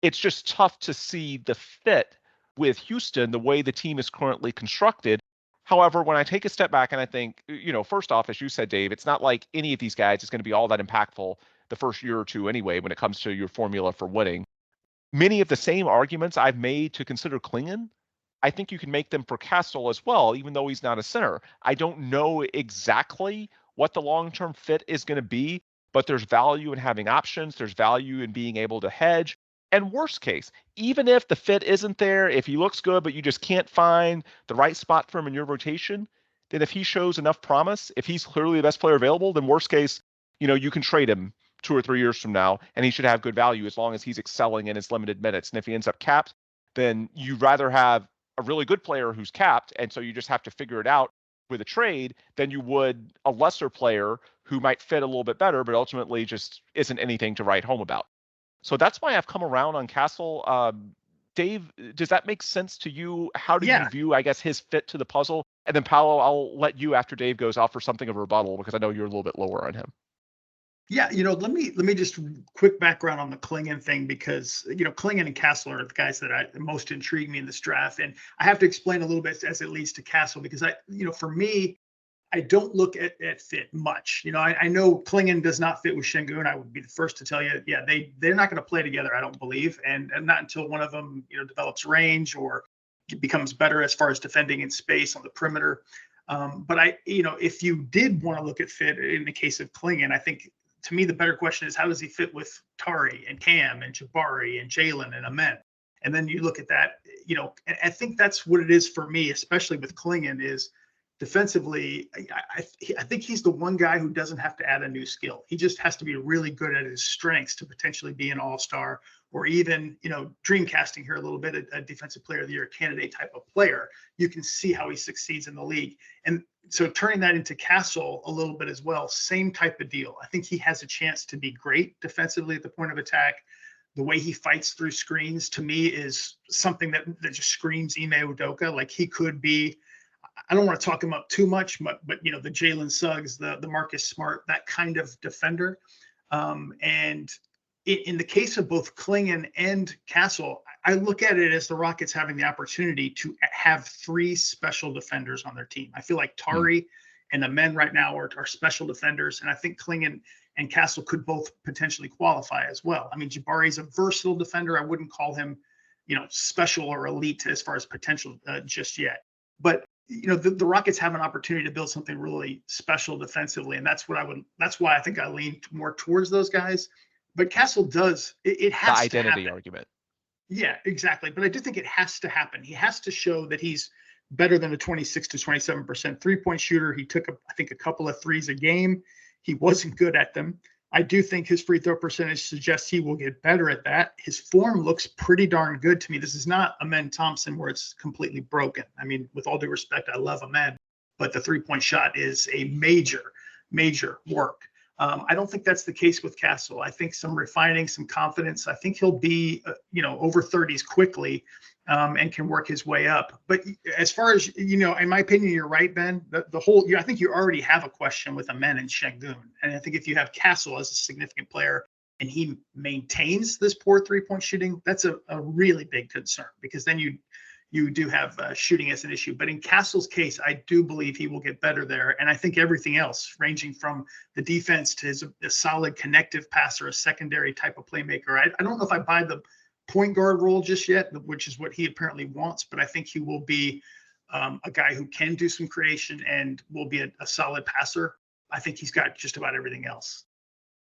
It's just tough to see the fit with Houston, the way the team is currently constructed. However, when I take a step back and I think, first off, as you said, Dave, it's not like any of these guys is going to be all that impactful the first year or two anyway when it comes to your formula for winning. Many of the same arguments I've made to consider Clingan, I think you can make them for Castle as well, even though he's not a center. I don't know exactly what the long-term fit is going to be, but there's value in having options. There's value in being able to hedge. And worst case, even if the fit isn't there, if he looks good, but you just can't find the right spot for him in your rotation, then if he shows enough promise, if he's clearly the best player available, then worst case, you can trade him 2 or 3 years from now, and he should have good value as long as he's excelling in his limited minutes. And if he ends up capped, then you'd rather have a really good player who's capped, and so you just have to figure it out with a trade than you would a lesser player who might fit a little bit better, but ultimately just isn't anything to write home about. So that's why I've come around on Castle. Dave, does that make sense to you? How do you view, I guess, his fit to the puzzle? And then Paolo, I'll let you, after Dave goes, offer something of a rebuttal because I know you're a little bit lower on him. Yeah, let me just quick background on the Clingan thing, because Clingan and Castle are the guys that most intrigue me in this draft, and I have to explain a little bit as it leads to Castle, because for me, I don't look at fit much. I know Clingan does not fit with Sengun. I would be the first to tell you, yeah, they're not going to play together, I don't believe, and not until one of them develops range or becomes better as far as defending in space on the perimeter. But if you did want to look at fit in the case of Clingan, I think, to me, the better question is, how does he fit with Tari and Cam and Jabari and Jalen and Amen? And then you look at that, and I think that's what it is for me, especially with Clingan, is defensively, I think he's the one guy who doesn't have to add a new skill. He just has to be really good at his strengths to potentially be an all-star, or even, dreamcasting here a little bit, a defensive player of the year candidate type of player. You can see how he succeeds in the league. And so turning that into Castle a little bit as well, same type of deal. I think he has a chance to be great defensively at the point of attack. The way he fights through screens, to me, is something that just screams Ime Udoka. Like, he could be, I don't want to talk him up too much, but the Jalen Suggs, the Marcus Smart, that kind of defender. And in the case of both Clingan and Castle, I look at it as the Rockets having the opportunity to have 3 special defenders on their team. I feel like Tari and the men right now are special defenders, and I think Clingan and Castle could both potentially qualify as well. I mean, Jabari's a versatile defender. I wouldn't call him, special or elite as far as potential just yet. But the Rockets have an opportunity to build something really special defensively, and that's why I think I lean more towards those guys. But Castle does, it has the to happen. identity argument. Yeah, exactly. But I do think it has to happen. He has to show that he's better than a 26 to 27% three-point shooter. He took, I think, a couple of threes a game. He wasn't good at them. I do think his free throw percentage suggests he will get better at that. His form looks pretty darn good to me. This is not Amen Thompson where it's completely broken. I mean, with all due respect, I love Amen, but the three-point shot is a major, major work. I don't think that's the case with Castle. I think some refining, some confidence. I think he'll be, over 30s quickly, and can work his way up. But as far as, in my opinion, you're right, Ben. I think you already have a question with Amen and Sengun. And I think if you have Castle as a significant player and he maintains this poor three-point shooting, that's a really big concern, because then you do have shooting as an issue. But in Castle's case, I do believe he will get better there. And I think everything else, ranging from the defense to a solid connective passer, a secondary type of playmaker. I don't know if I buy the point guard role just yet, which is what he apparently wants, but I think he will be a guy who can do some creation and will be a solid passer. I think he's got just about everything else.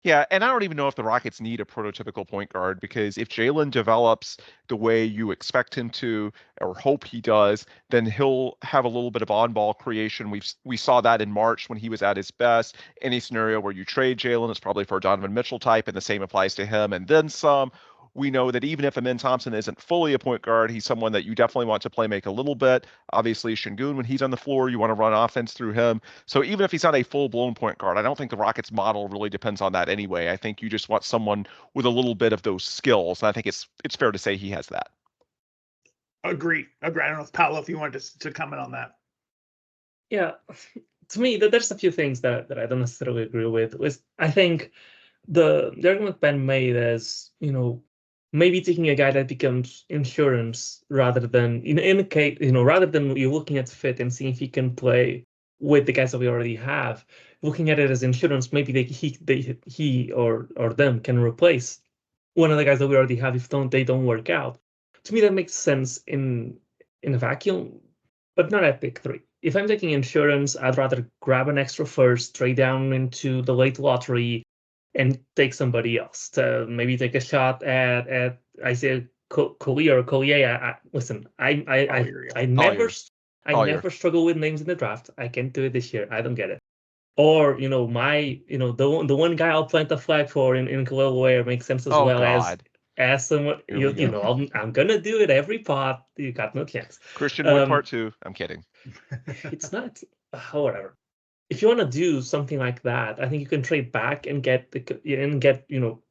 Yeah, and I don't even know if the Rockets need a prototypical point guard, because if Jalen develops the way you expect him to or hope he does, then he'll have a little bit of on-ball creation. We saw that in March when he was at his best. Any scenario where you trade Jalen is probably for a Donovan Mitchell type, and the same applies to him, and then some. We know that even if Amen Thompson isn't fully a point guard, he's someone that you definitely want to play make a little bit. Obviously, Sengun, when he's on the floor, you want to run offense through him. So even if he's not a full-blown point guard, I don't think the Rockets model really depends on that anyway. I think you just want someone with a little bit of those skills. And I think it's fair to say he has that. Agreed. I don't know if Paolo, if you wanted to comment on that. Yeah, to me, there's a few things that I don't necessarily agree with. I think the argument Ben made is, maybe taking a guy that becomes insurance rather than in a case, rather than you looking at fit and seeing if he can play with the guys that we already have, looking at it as insurance, maybe he or them can replace one of the guys that we already have if they don't work out. To me, that makes sense in a vacuum, but not at pick 3. If I'm taking insurance, I'd rather grab an extra first, trade down into the late lottery, and take somebody else to maybe take a shot at Collier or Collier. Listen, I never struggle with names in the draft. I can't do it this year. I don't get it. Or the one guy I'll plant the flag for in Khalil Ware makes sense as someone I'm gonna do it every pot. You got no chance. Christian Wood part 2. I'm kidding. It's not whatever. If you want to do something like that, I think you can trade back and get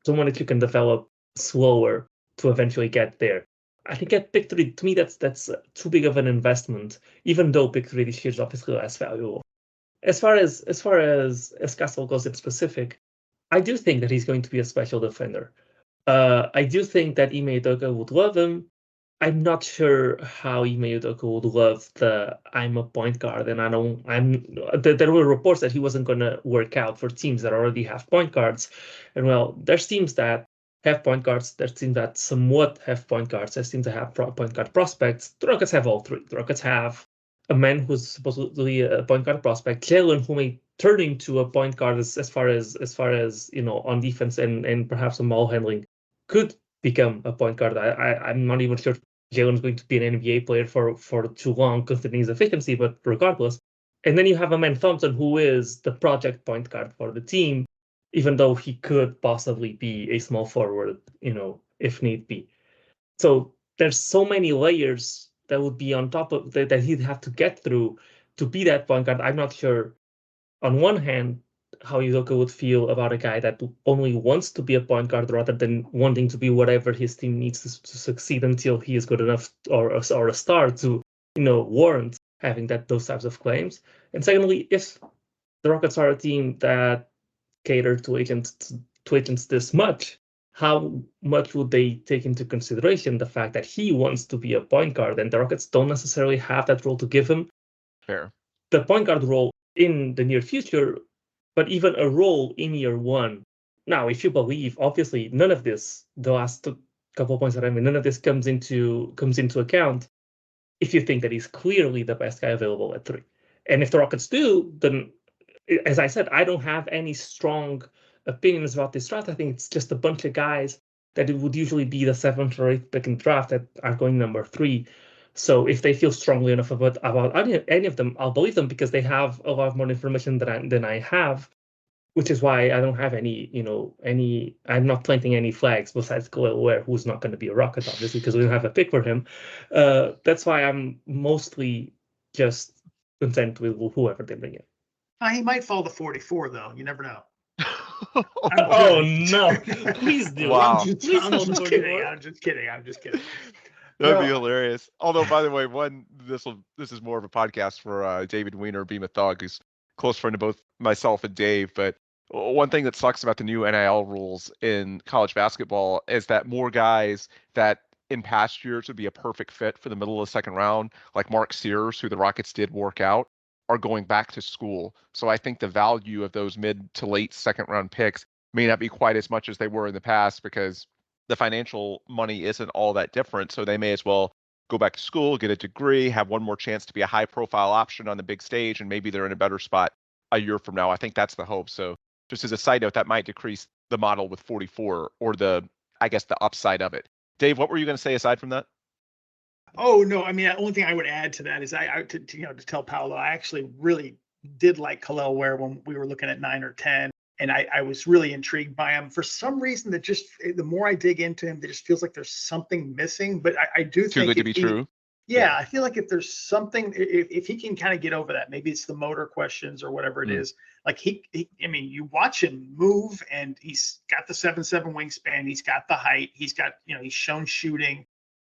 someone that you can develop slower to eventually get there. I think at pick 3, to me, that's too big of an investment, even though pick 3 this year is obviously less valuable. As far as Castle goes in specific, I do think that he's going to be a special defender. I do think that Ime Udoka would love him. I'm not sure how Ime Udoka would love I'm a point guard, and there were reports that he wasn't going to work out for teams that already have point guards. And well, there's teams that have point guards, there's teams that somewhat have point guards, there's teams that have point guard prospects. The Rockets have all 3. The Rockets have a man who's supposedly a point guard prospect, Jalen, who may turn into a point guard as far as on defense and perhaps on ball handling, could become a point guard. I'm not even sure Jalen's going to be an NBA player for too long, considering his efficiency, but regardless. And then you have a man Thompson, who is the project point guard for the team, even though he could possibly be a small forward, if need be. So there's so many layers that would be on top of that he'd have to get through to be that point guard. I'm not sure, on one hand, how Udoka would feel about a guy that only wants to be a point guard rather than wanting to be whatever his team needs to succeed until he is good enough or a star to warrant having those types of claims. And secondly, if the Rockets are a team that cater to agents this much, how much would they take into consideration the fact that he wants to be a point guard and the Rockets don't necessarily have that role to give him? Fair. The point guard role in the near future, but even a role in year 1. Now, if you believe, obviously, none of this, the last couple of points that I made, none of this comes into account if you think that he's clearly the best guy available at 3. And if the Rockets do, then, as I said, I don't have any strong opinions about this draft. I think it's just a bunch of guys that it would usually be the 7th or 8th pick in the draft that are going number 3. So if they feel strongly enough about any of them, I'll believe them because they have a lot more information than I have, which is why I don't have I'm not planting any flags besides Khalil Ware, who's not going to be a Rocket, obviously, because we don't have a pick for him. That's why I'm mostly just content with whoever they bring in. He might fall to 44, though. You never know. Oh, no. Please do. Wow. I'm just kidding. That'd be hilarious. Although, by the way, this is more of a podcast for David Weiner, Beam Thug, who's a close friend of both myself and Dave. But one thing that sucks about the new NIL rules in college basketball is that more guys that in past years would be a perfect fit for the middle of the second round, like Mark Sears, who the Rockets did work out, are going back to school. So I think the value of those mid to late second round picks may not be quite as much as they were in the past because the financial money isn't all that different. So they may as well go back to school, get a degree, have one more chance to be a high profile option on the big stage, and maybe they're in a better spot a year from now. I think that's the hope. So just as a side note, that might decrease the model with 44 or the upside of it. Dave, what were you going to say aside from that? Oh, no. I mean, the only thing I would add to that is to tell Paolo, I actually really did like Khalil Ware when we were looking at 9 or 10. And I was really intrigued by him. For some reason, the more I dig into him, it just feels like there's something missing. But I do think too good to be true. Yeah, I feel like if there's something, if he can kind of get over that, maybe it's the motor questions or whatever it is. Like I mean, you watch him move, and he's got the 7'7" wingspan. He's got the height. He's got, he's shown shooting.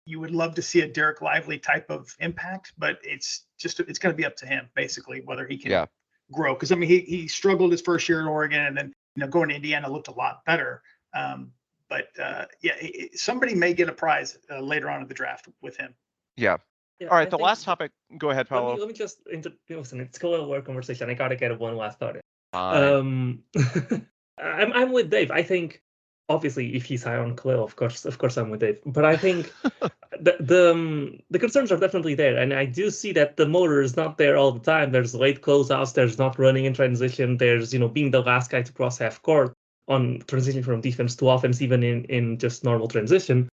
You would love to see a Derek Lively type of impact, but it's going to be up to him basically whether he can grow. Because I mean, he struggled his first year in Oregon, and then going to Indiana looked a lot better. Somebody may get a prize later on in the draft with him. Yeah. All right. The last topic. Go ahead, Paolo. Let me just listen. It's still a word conversation. I gotta get one last thought in. I'm with Dave. I think obviously if he's high on Khalil, of course I'm with Dave. But I think the concerns are definitely there, and I do see that the motor is not there all the time. There's late closeouts. There's not running in transition. There's being the last guy to cross half court on transition from defense to offense, even in just normal transition.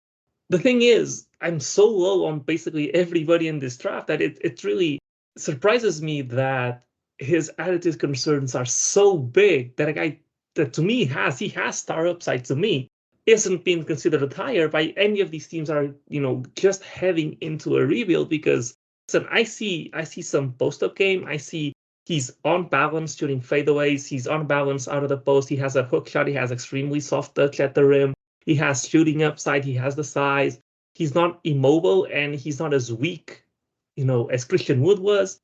the thing is, I'm so low on basically everybody in this draft that it really surprises me that his attitude concerns are so big that a guy that to me he has star upside to me isn't being considered higher by any of these teams are just heading into a rebuild because listen, I see some post-up game. I see he's on balance shooting fadeaways. He's on balance out of the post. He has a hook shot. He has extremely soft touch at the rim. He has shooting upside. He has the size. He's not immobile and he's not as weak, as Christian Wood was.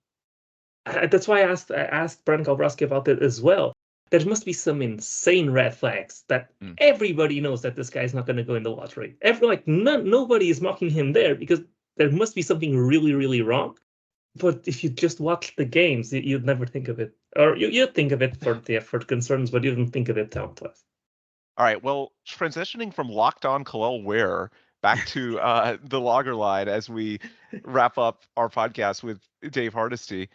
That's why I asked Brent Kalbrowski about it as well. There must be some insane red flags that everybody knows that this guy is not going to go in the lottery. Nobody is mocking him there because there must be something really, really wrong. But if you just watch the games, you'd never think of it. Or you'd think of it for the effort concerns, but you didn't think of it talent-wise. All right, well, transitioning from Locked On Khalil Ware back to the Logger Line as we wrap up our podcast with Dave Hardisty.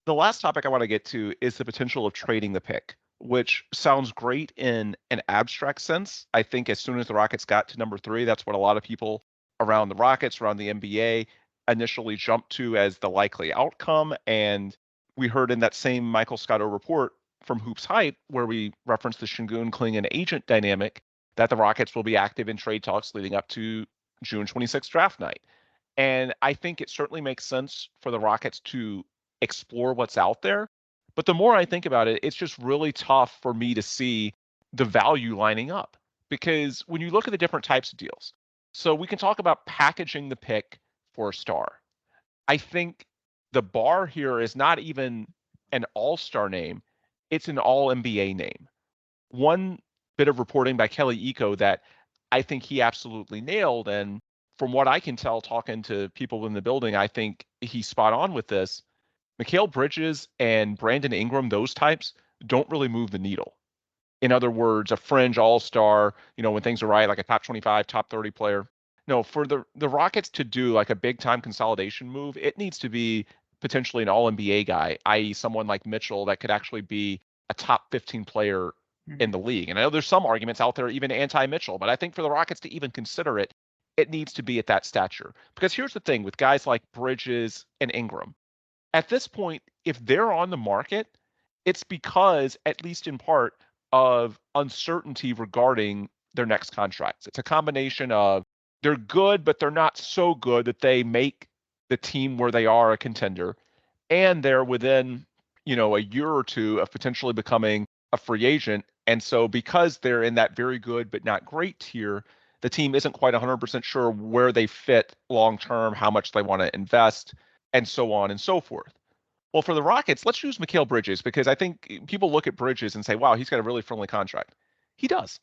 The last topic I want to get to is the potential of trading the pick, which sounds great in an abstract sense. I think as soon as the Rockets got to number 3, that's what a lot of people around the Rockets, around the NBA, initially jumped to as the likely outcome. And we heard in that same Michael Scotto report from Hoops Hype, where we referenced the Sengun Clingan agent dynamic, that the Rockets will be active in trade talks leading up to June 26th draft night. And I think it certainly makes sense for the Rockets to explore what's out there. But the more I think about it, it's just really tough for me to see the value lining up. Because when you look at the different types of deals, so we can talk about packaging the pick for a star. I think the bar here is not even an all-star name, it's an all-NBA name. One bit of reporting by Kelly Eco that I think he absolutely nailed, and from what I can tell talking to people in the building, I think he's spot on with this. Mikal Bridges and Brandon Ingram, those types, don't really move the needle. In other words, a fringe all-star, when things are right, like a top 25, top 30 player. No, for the Rockets to do like a big-time consolidation move, it needs to be potentially an all-NBA guy, i.e. someone like Mitchell that could actually be a top 15 player in the league. And I know there's some arguments out there even anti-Mitchell, but I think for the Rockets to even consider it, it needs to be at that stature. Because here's the thing with guys like Bridges and Ingram. At this point, if they're on the market, it's because, at least in part, of uncertainty regarding their next contracts. It's a combination of they're good, but they're not so good that they make the team where they are a contender, and they're within, a year or two of potentially becoming a free agent. And so because they're in that very good but not great tier, the team isn't quite 100% sure where they fit long-term, how much they want to invest, and so on and so forth. Well, for the Rockets, let's use Mikal Bridges because I think people look at Bridges and say, wow, he's got a really friendly contract. He does.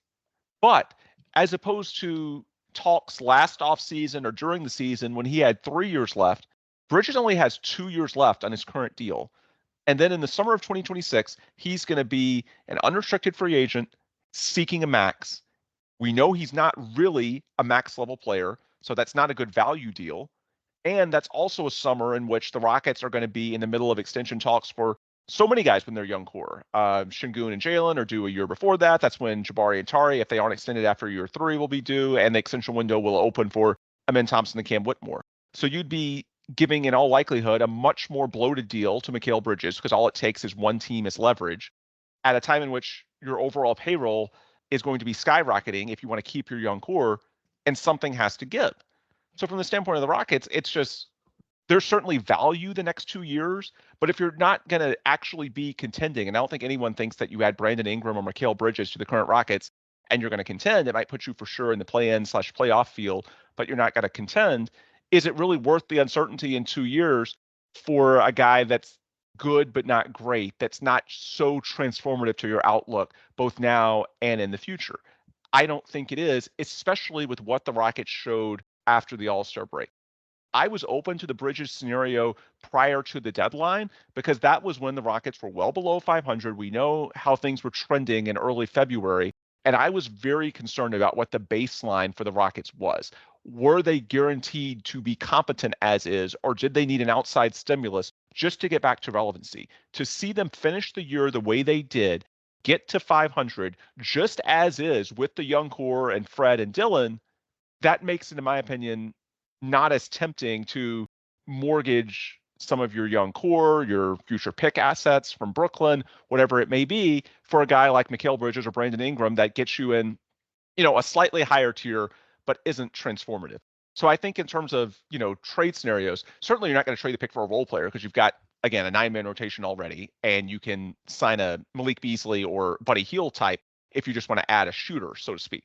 But as opposed to talks last offseason or during the season when he had 3 years left, Bridges only has 2 years left on his current deal. And then in the summer of 2026, he's going to be an unrestricted free agent seeking a max. We know he's not really a max level player, so that's not a good value deal. And that's also a summer in which the Rockets are going to be in the middle of extension talks for so many guys when they're young core. Sengun and Jalen are due a year before that. That's when Jabari and Tari, if they aren't extended after year 3, will be due, and the extension window will open for Amen Thompson and Cam Whitmore. So you'd be giving, in all likelihood, a much more bloated deal to Mikal Bridges because all it takes is one team as leverage at a time in which your overall payroll is going to be skyrocketing if you want to keep your young core, and something has to give. So from the standpoint of the Rockets, it's just there's certainly value the next 2 years, but if you're not going to actually be contending, and I don't think anyone thinks that you add Brandon Ingram or Mikal Bridges to the current Rockets and you're going to contend, it might put you for sure in the play-in/playoff field, but you're not going to contend. Is it really worth the uncertainty in 2 years for a guy that's good but not great, that's not so transformative to your outlook, both now and in the future? I don't think it is, especially with what the Rockets showed after the All-Star break. I was open to the Bridges scenario prior to the deadline because that was when the Rockets were well below 500. We know how things were trending in early February, and I was very concerned about what the baseline for the Rockets was. Were they guaranteed to be competent as is, or did they need an outside stimulus just to get back to relevancy? To see them finish the year the way they did, get to 500 just as is with the young core and Fred and Dylan, that makes it, in my opinion, not as tempting to mortgage some of your young core, your future pick assets from Brooklyn, whatever it may be, for a guy like Mikal Bridges or Brandon Ingram that gets you in, a slightly higher tier, but isn't transformative. So I think in terms of, trade scenarios, certainly you're not going to trade the pick for a role player because you've got, again, a 9-man rotation already, and you can sign a Malik Beasley or Buddy Hield type if you just want to add a shooter, so to speak.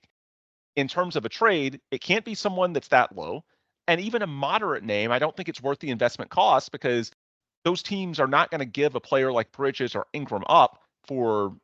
In terms of a trade, it can't be someone that's that low. And even a moderate name, I don't think it's worth the investment cost because those teams are not going to give a player like Bridges or Ingram up for,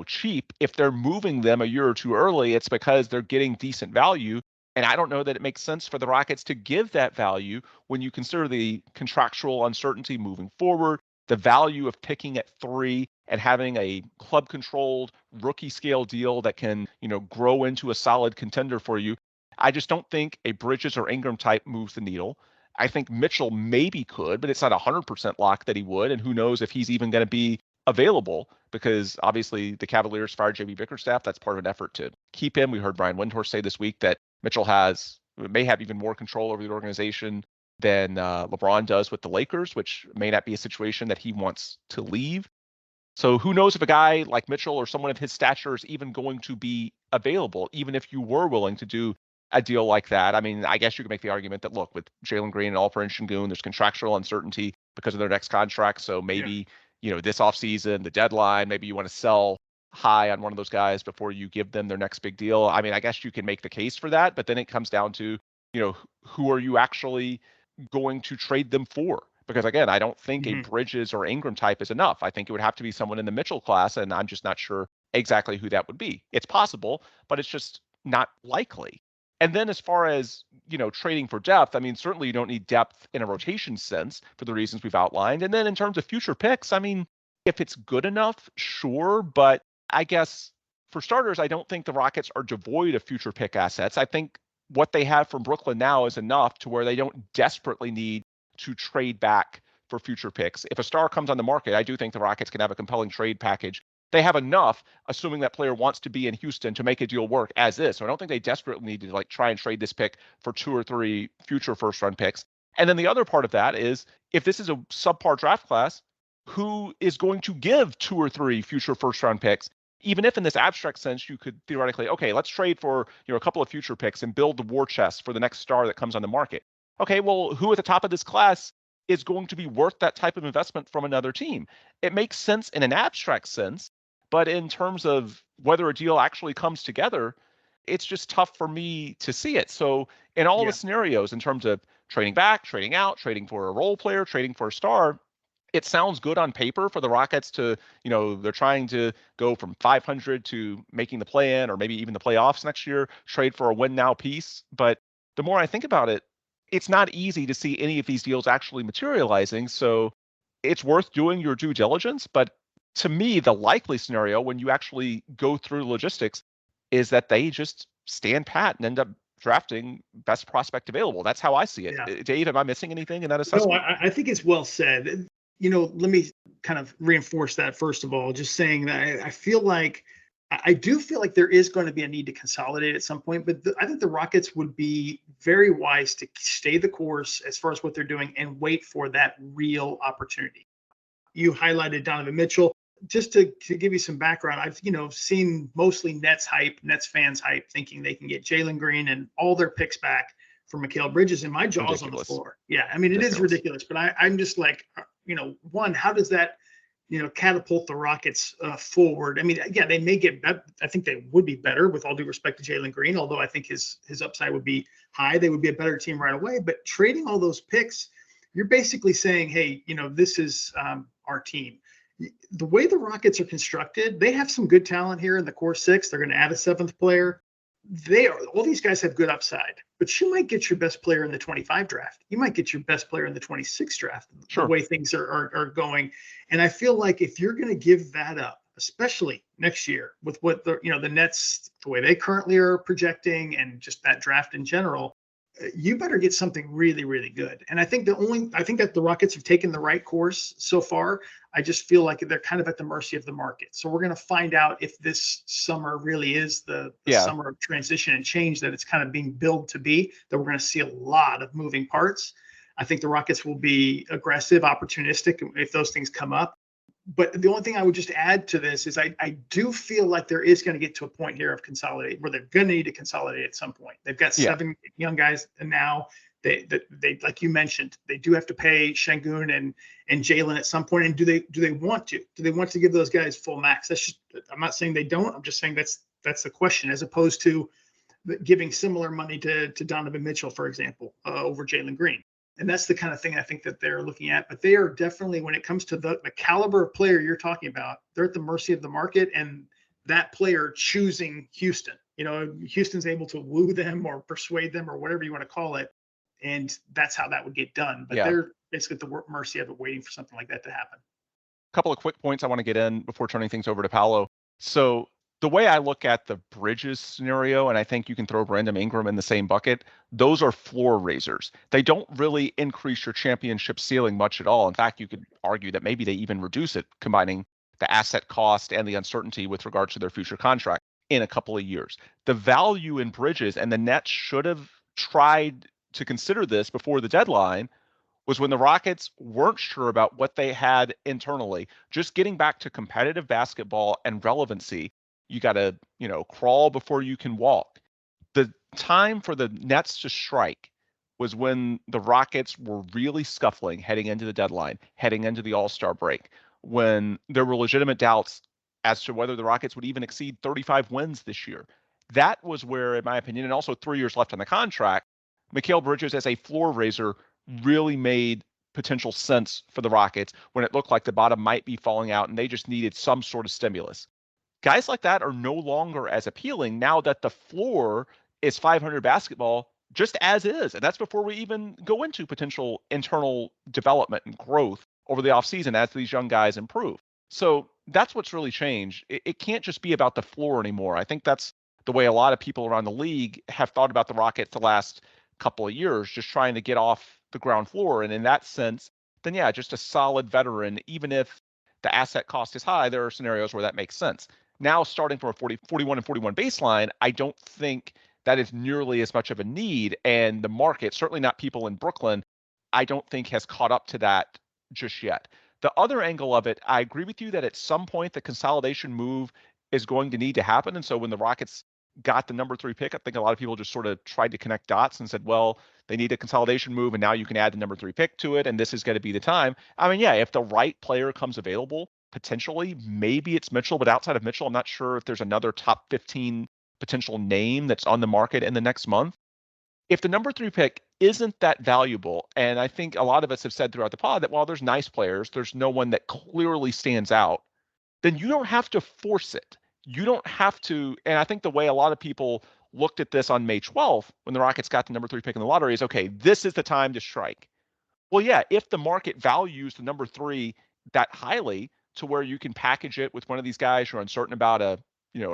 cheap. If they're moving them a year or two early, it's because they're getting decent value. And I don't know that it makes sense for the Rockets to give that value when you consider the contractual uncertainty moving forward, the value of picking at 3 and having a club controlled rookie scale deal that can, grow into a solid contender for you. I just don't think a Bridges or Ingram type moves the needle. I think Mitchell maybe could, but it's not 100% lock that he would. And who knows if he's even going to be available because obviously the Cavaliers fired JB Bickerstaff. That's part of an effort to keep him. We heard Brian Windhorst say this week that Mitchell may have even more control over the organization than LeBron does with the Lakers, which may not be a situation that he wants to leave. So who knows if a guy like Mitchell or someone of his stature is even going to be available, even if you were willing to do a deal like that. I mean, I guess you could make the argument that, look, with Jalen Green and Alperen Sengun, there's contractual uncertainty because of their next contract. So maybe, this offseason, the deadline, maybe you want to sell high on one of those guys before you give them their next big deal. I mean, I guess you can make the case for that, but then it comes down to, who are you actually going to trade them for? Because again, I don't think a Bridges or Ingram type is enough. I think it would have to be someone in the Mitchell class, and I'm just not sure exactly who that would be. It's possible, but it's just not likely. And then as far as, trading for depth, I mean, certainly you don't need depth in a rotation sense for the reasons we've outlined. And then in terms of future picks, I mean, if it's good enough, sure. But I guess for starters, I don't think the Rockets are devoid of future pick assets. I think what they have from Brooklyn now is enough to where they don't desperately need to trade back for future picks. If a star comes on the market, I do think the Rockets can have a compelling trade package. They have enough, assuming that player wants to be in Houston, to make a deal work as is. So I don't think they desperately need to try and trade this pick for 2 or 3 future first round picks. And then the other part of that is if this is a subpar draft class, who is going to give 2 or 3 future first round picks? Even if in this abstract sense, you could theoretically, okay, let's trade for, a couple of future picks and build the war chest for the next star that comes on the market. Okay, well, who at the top of this class is going to be worth that type of investment from another team? It makes sense in an abstract sense, but in terms of whether a deal actually comes together, it's just tough for me to see it. So in all the scenarios, in terms of trading back, trading out, trading for a role player, trading for a star, it sounds good on paper for the Rockets to, they're trying to go from 500 to making the play-in or maybe even the playoffs next year, trade for a win-now piece. But the more I think about it, it's not easy to see any of these deals actually materializing. So it's worth doing your due diligence. But to me, the likely scenario when you actually go through logistics is that they just stand pat and end up drafting best prospect available. That's how I see it. Yeah. Dave, am I missing anything in that assessment? No, I think it's well said. Let me kind of reinforce that first of all, just saying that I do feel like there is going to be a need to consolidate at some point, but I think the Rockets would be very wise to stay the course as far as what they're doing and wait for that real opportunity. You highlighted Donovan Mitchell. Just to give you some background, I've seen mostly Nets fans hype, thinking they can get Jalen Green and all their picks back for Mikal Bridges, and my jaw's on the floor. Yeah, I mean, it is ridiculous, but I'm just like, one, how does that catapult the Rockets forward? I mean, yeah, they may get better. I think they would be better, with all due respect to Jalen Green, although I think his upside would be high. They would be a better team right away. But trading all those picks, you're basically saying, hey, this is our team. The way the Rockets are constructed, they have some good talent here in the core 6. They're going to add a 7th player. All these guys have good upside, but you might get your best player in the 25 draft. You might get your best player in the 26 draft. Sure. The way things are going. And I feel like if you're going to give that up, especially next year with what the Nets, the way they currently are projecting and just that draft in general, you better get something really, really good. And I think that the Rockets have taken the right course so far. I just feel like they're kind of at the mercy of the market. So we're going to find out if this summer really is the summer of transition and change that it's kind of being billed to be, that we're going to see a lot of moving parts. I think the Rockets will be aggressive, opportunistic if those things come up. But the only thing I would just add to this is I do feel like there is going to get to a point here of consolidate where they're going to need to consolidate at some point. They've got 7 young guys, and now they like you mentioned, they do have to pay Sengun and Jalen at some point. And do they want to? Do they want to give those guys full max? That's just, I'm not saying they don't. I'm just saying that's the question, as opposed to giving similar money to Donovan Mitchell, for example, over Jalen Green. And that's the kind of thing I think that they're looking at. But they are definitely, when it comes to the caliber of player you're talking about, they're at the mercy of the market and that player choosing Houston. You know, Houston's able to woo them or persuade them or whatever you want to call it. And that's how that would get done. But they're basically at the mercy of it, waiting for something like that to happen. A couple of quick points I want to get in before turning things over to Paolo. So the way I look at the Bridges scenario, and I think you can throw Brandon Ingram in the same bucket, those are floor raisers. They don't really increase your championship ceiling much at all. In fact, you could argue that maybe they even reduce it, combining the asset cost and the uncertainty with regards to their future contract in a couple of years. The value in Bridges, and the Nets should have tried to consider this before the deadline, was when the Rockets weren't sure about what they had internally. Just getting back to competitive basketball and relevancy, you got to, crawl before you can walk. The time for the Nets to strike was when the Rockets were really scuffling heading into the deadline, heading into the All-Star break, when there were legitimate doubts as to whether the Rockets would even exceed 35 wins this year. That was where, in my opinion, and also 3 years left on the contract, Mikal Bridges as a floor raiser really made potential sense for the Rockets when it looked like the bottom might be falling out and they just needed some sort of stimulus. Guys like that are no longer as appealing now that the floor is 500 basketball just as is. And that's before we even go into potential internal development and growth over the offseason as these young guys improve. So that's what's really changed. It can't just be about the floor anymore. I think that's the way a lot of people around the league have thought about the Rockets the last couple of years, just trying to get off the ground floor. And in that sense, then just a solid veteran, even if the asset cost is high, there are scenarios where that makes sense. Now, starting from a 41 and 41 baseline, I don't think that is nearly as much of a need. And the market, certainly not people in Brooklyn, I don't think has caught up to that just yet. The other angle of it, I agree with you that at some point the consolidation move is going to need to happen. And so when the Rockets got the number 3 pick, I think a lot of people just sort of tried to connect dots and said, well, they need a consolidation move and now you can add the number 3 pick to it and this is going to be the time. I mean, if the right player comes available, potentially, maybe it's Mitchell, but outside of Mitchell, I'm not sure if there's another top 15 potential name that's on the market in the next month. If the number 3 pick isn't that valuable, and I think a lot of us have said throughout the pod that while there's nice players, there's no one that clearly stands out, then you don't have to force it. You don't have to, and I think the way a lot of people looked at this on May 12th, when the Rockets got the number 3 pick in the lottery, is, okay, this is the time to strike. Well, if the market values the number 3 that highly to where you can package it with one of these guys you're uncertain about a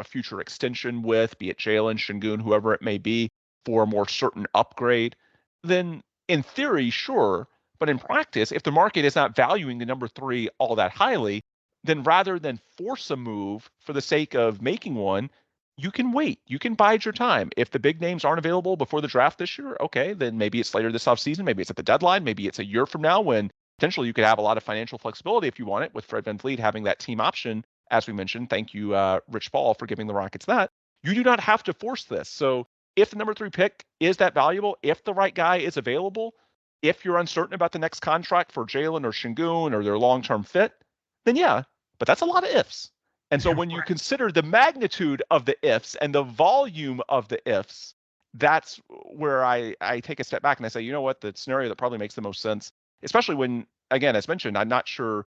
future extension with, be it Jalen, Sengun, whoever it may be, for a more certain upgrade, then in theory, sure. But in practice, if the market is not valuing the number 3 all that highly, then rather than force a move for the sake of making one, you can wait. You can bide your time. If the big names aren't available before the draft this year, okay, then maybe it's later this offseason. Maybe it's at the deadline. Maybe it's a year from now when potentially you could have a lot of financial flexibility if you want it, with Fred VanVleet having that team option, as we mentioned. Thank you, Rich Paul, for giving the Rockets that. You do not have to force this. So if the number 3 pick is that valuable, if the right guy is available, if you're uncertain about the next contract for Jalen or Sengun or their long-term fit, then but that's a lot of ifs. And so when you consider the magnitude of the ifs and the volume of the ifs, that's where I take a step back and I say, you know what, the scenario that probably makes the most sense, especially when, again, as mentioned, I'm not sure,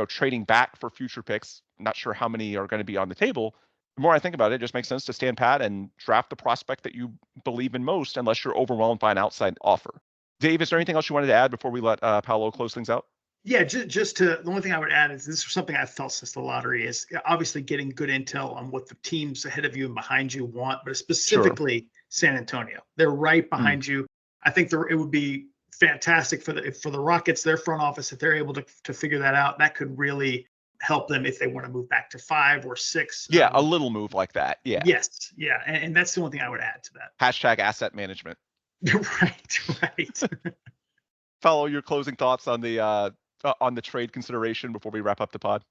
trading back for future picks, not sure how many are going to be on the table. The more I think about it, it just makes sense to stand pat and draft the prospect that you believe in most, unless you're overwhelmed by an outside offer. Dave, is there anything else you wanted to add before we let Paolo close things out? Yeah, just the only thing I would add is this is something I've felt since the lottery is obviously getting good intel on what the teams ahead of you and behind you want, but specifically San Antonio. They're right behind you. I think it would be fantastic for the Rockets, their front office. If they're able to figure that out, that could really help them if they want to move back to 5 or 6. Yeah, a little move like that. Yeah. Yes. Yeah. And that's the one thing I would add to that. Hashtag asset management. Right. Follow your closing thoughts on the trade consideration before we wrap up the pod.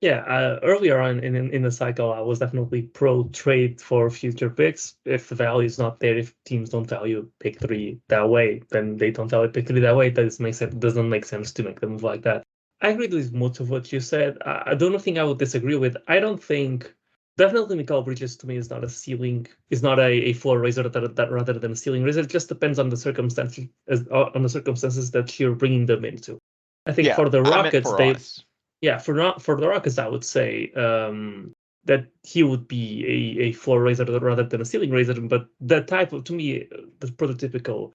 Yeah, earlier on in the cycle, I was definitely pro trade for future picks. If the value is not there, if teams don't value pick 3 that way, then they don't value pick 3 that way. It doesn't make sense to make the move like that. I agree with most of what you said. The only thing I would disagree with, I don't think, definitely Mikal Bridges to me is not a ceiling, is not a floor raiser that rather than a ceiling raiser. It just depends on the circumstances that you're bringing them into. I think for the Rockets, for the Rockets, I would say that he would be a floor raiser rather than a ceiling raiser. But that type of, to me, the prototypical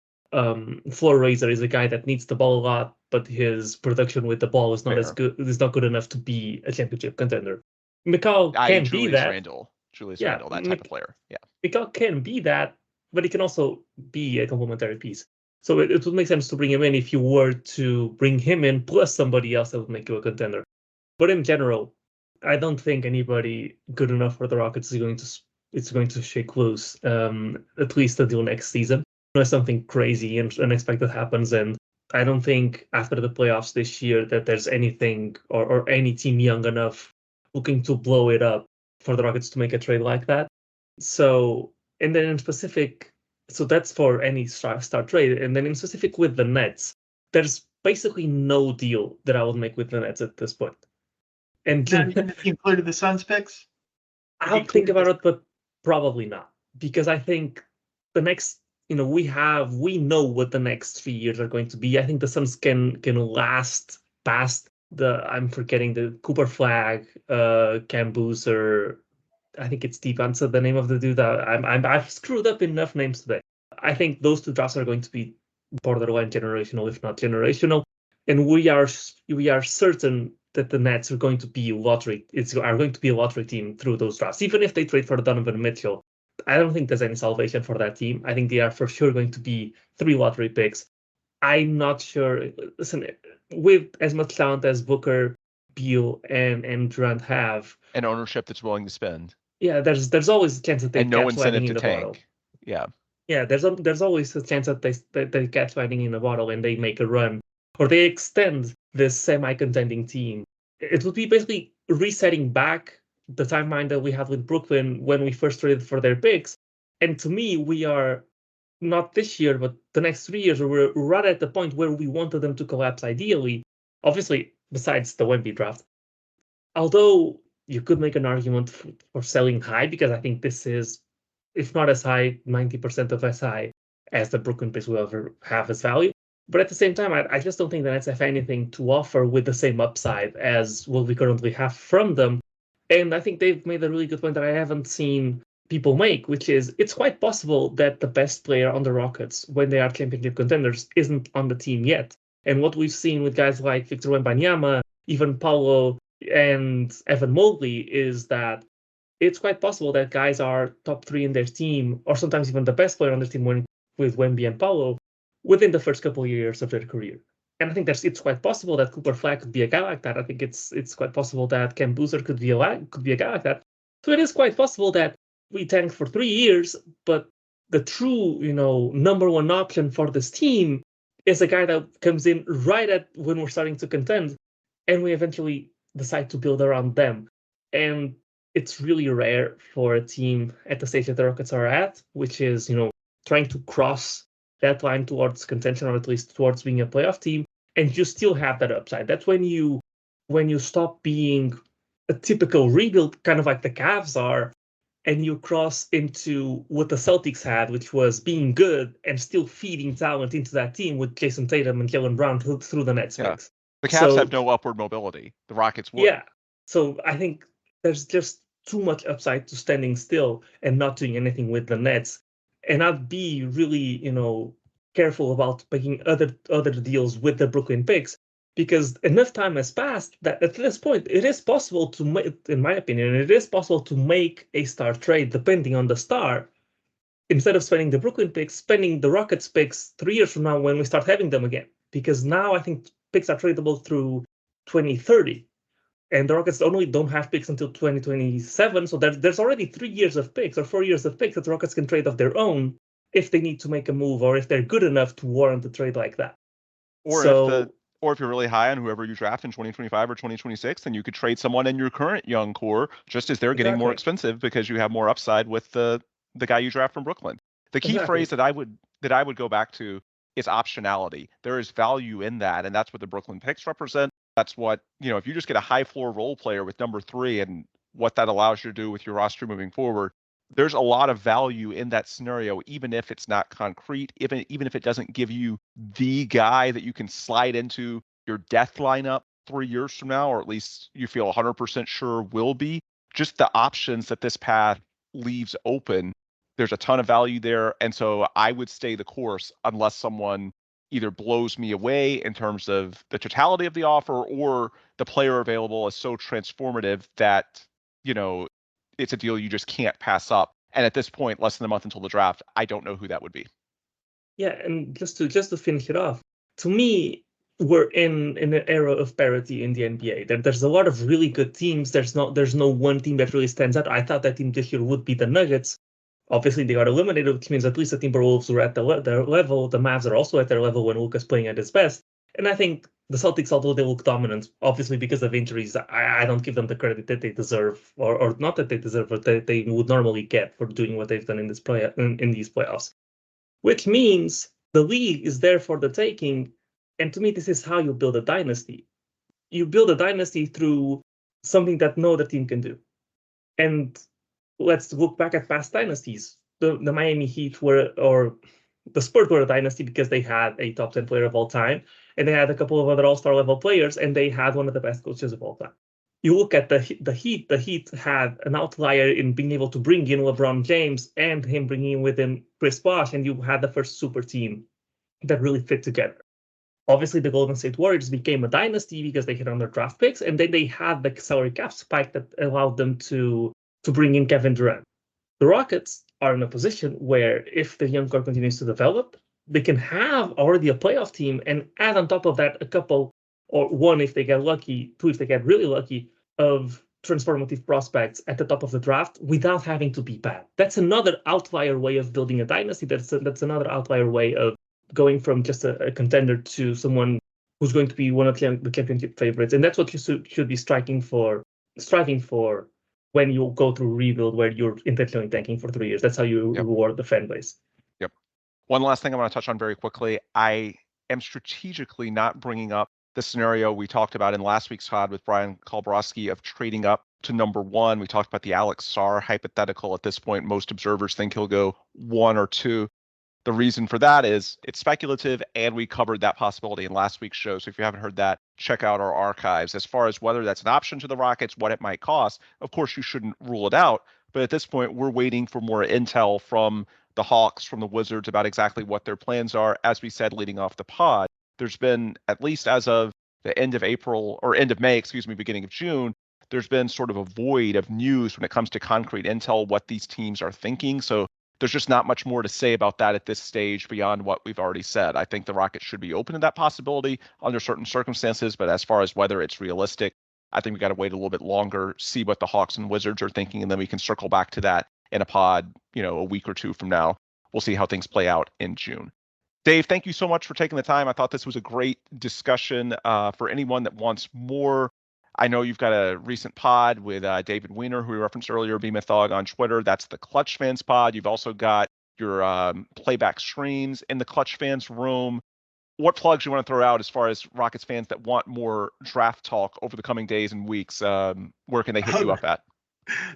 floor raiser is a guy that needs the ball a lot, but his production with the ball is not as good. Is not good enough to be a championship contender. Mikal can be that. Julius Randle, that type of player. Yeah, Mikal can be that, but he can also be a complementary piece. So it would make sense to bring him in if you were to bring him in plus somebody else that would make you a contender. But in general, I don't think anybody good enough for the Rockets is going to shake loose, at least until next season, unless something crazy and unexpected happens. And I don't think after the playoffs this year that there's anything or any team young enough looking to blow it up for the Rockets to make a trade like that. So, and then in specific, so that's for any star trade. And then in specific with the Nets, there's basically no deal that I would make with the Nets at this point. And you included the Suns picks? I'll think about it, but probably not, because I think the next, we know what the next 3 years are going to be. I think the Suns can last past I'm forgetting the Cooper Flag, Cam Boozer. I think it's Steve Ansah, the name of the dude. I've screwed up enough names today. I think those 2 drafts are going to be borderline generational, if not generational. And we are certain that the Nets are going to be lottery. Are going to be a lottery team through those drafts. Even if they trade for Donovan Mitchell, I don't think there's any salvation for that team. I think they are for sure going to be 3 lottery picks. I'm not sure. Listen, with as much talent as Booker, Beal, and Durant have, an ownership that's willing to spend. Yeah, there's always a chance that they no catch lightning in incentive to the tank. bottle. Yeah. There's always a chance that they catch lightning in a bottle and they make a run, or they extend this semi-contending team. It would be basically resetting back the timeline that we had with Brooklyn when we first traded for their picks. And to me, we are not this year, but the next 3 years, we're right at the point where we wanted them to collapse ideally. Obviously, besides the Wemby draft. Although you could make an argument for selling high, because I think this is, if not as high, 90% of as high as the Brooklyn picks will ever have as value. But at the same time, I just don't think the Nets have anything to offer with the same upside as what we currently have from them. And I think they've made a really good point that I haven't seen people make, which is it's quite possible that the best player on the Rockets, when they are championship contenders, isn't on the team yet. And what we've seen with guys like Victor Wembanyama, even Paulo, and Evan Mobley is that it's quite possible that guys are top 3 in their team, or sometimes even the best player on their team with Wemby and Paulo, within the first couple of years of their career. And I think it's quite possible that Cooper Flag could be a guy like that. I think it's quite possible that Cam Boozer could be a guy like that. So it is quite possible that we tanked for 3 years, but the true, number one option for this team is a guy that comes in right at when we're starting to contend, and we eventually decide to build around them. And it's really rare for a team at the stage that the Rockets are at, which is, trying to cross that line towards contention, or at least towards being a playoff team, and you still have that upside. That's when you stop being a typical rebuild, kind of like the Cavs are, and you cross into what the Celtics had, which was being good and still feeding talent into that team with Jason Tatum and Jaylen Brown through the Nets mix. The Cavs have no upward mobility. The Rockets would. Yeah. So I think there's just too much upside to standing still and not doing anything with the Nets. And I'd be really, careful about making other deals with the Brooklyn picks, because enough time has passed that at this point it is possible to make, in my opinion, it is possible to make a star trade depending on the star instead of spending the Brooklyn picks, spending the Rockets picks 3 years from now when we start having them again. Because now I think picks are tradable through 2030. And the Rockets only don't have picks until 2027. So there's already 3 years of picks or 4 years of picks that the Rockets can trade of their own if they need to make a move or if they're good enough to warrant a trade like that. Or if you're really high on whoever you draft in 2025 or 2026, then you could trade someone in your current young core just as they're getting more expensive because you have more upside with the guy you draft from Brooklyn. The key phrase that I would go back to is optionality. There is value in that, and that's what the Brooklyn picks represent. That's what, if you just get a high floor role player with number 3 and what that allows you to do with your roster moving forward, there's a lot of value in that scenario, even if it's not concrete, even if it doesn't give you the guy that you can slide into your death lineup 3 years from now, or at least you feel 100% sure will be. Just the options that this path leaves open, there's a ton of value there. And so I would stay the course unless someone either blows me away in terms of the totality of the offer or the player available is so transformative that, it's a deal you just can't pass up. And at this point, less than a month until the draft, I don't know who that would be. Yeah, and just to finish it off, to me, we're in an era of parity in the NBA. There's a lot of really good teams. There's no one team that really stands out. I thought that team this year would be the Nuggets. Obviously, they got eliminated, which means at least the Timberwolves were at their level. The Mavs are also at their level when Luka's playing at his best. And I think the Celtics, although they look dominant, obviously because of injuries, I don't give them the credit that they deserve, or not that they deserve, but that they would normally get for doing what they've done in these playoffs. Which means the league is there for the taking. And to me, this is how you build a dynasty. You build a dynasty through something that no other team can do. And let's look back at past dynasties. The Miami Heat or the Spurs were a dynasty because they had a top 10 player of all time, and they had a couple of other all-star level players, and they had one of the best coaches of all time. You look at the Heat had an outlier in being able to bring in LeBron James and him bringing with him Chris Bosh, and you had the first super team that really fit together. Obviously, the Golden State Warriors became a dynasty because they hit on their draft picks, and then they had the salary cap spike that allowed them to bring in Kevin Durant. The Rockets are in a position where if the young core continues to develop, they can have already a playoff team and add on top of that a couple, or one if they get lucky, two if they get really lucky, of transformative prospects at the top of the draft without having to be bad. That's another outlier way of building a dynasty. That's another outlier way of going from just a contender to someone who's going to be one of the championship favorites. And that's what you should be striving for when you go through rebuild where you're intentionally tanking for 3 years. That's how you reward the fan base. Yep. One last thing I want to touch on very quickly. I am strategically not bringing up the scenario we talked about in last week's pod with Brian Kolbrowski of trading up to number 1. We talked about the Alex Sarr hypothetical. At this point, most observers think he'll go 1 or 2. The reason for that is it's speculative, and we covered that possibility in last week's show. So if you haven't heard that, check out our archives. As far as whether that's an option to the Rockets, what it might cost, of course, you shouldn't rule it out. But at this point, we're waiting for more intel from the Hawks, from the Wizards about exactly what their plans are. As we said, leading off the pod, there's been, at least as of the end of April, or end of May, beginning of June, there's been sort of a void of news when it comes to concrete intel, what these teams are thinking. So there's just not much more to say about that at this stage beyond what we've already said. I think the Rockets should be open to that possibility under certain circumstances, but as far as whether it's realistic, I think we got to wait a little bit longer, see what the Hawks and Wizards are thinking, and then we can circle back to that in a pod, a week or two from now. We'll see how things play out in June. Dave, thank you so much for taking the time. I thought this was a great discussion. For anyone that wants more, I know you've got a recent pod with David Weiner, who we referenced earlier, BMythog on Twitter. That's the ClutchFans pod. You've also got your playback streams in the ClutchFans room. What plugs you want to throw out as far as Rockets fans that want more draft talk over the coming days and weeks? Where can they hit you up at?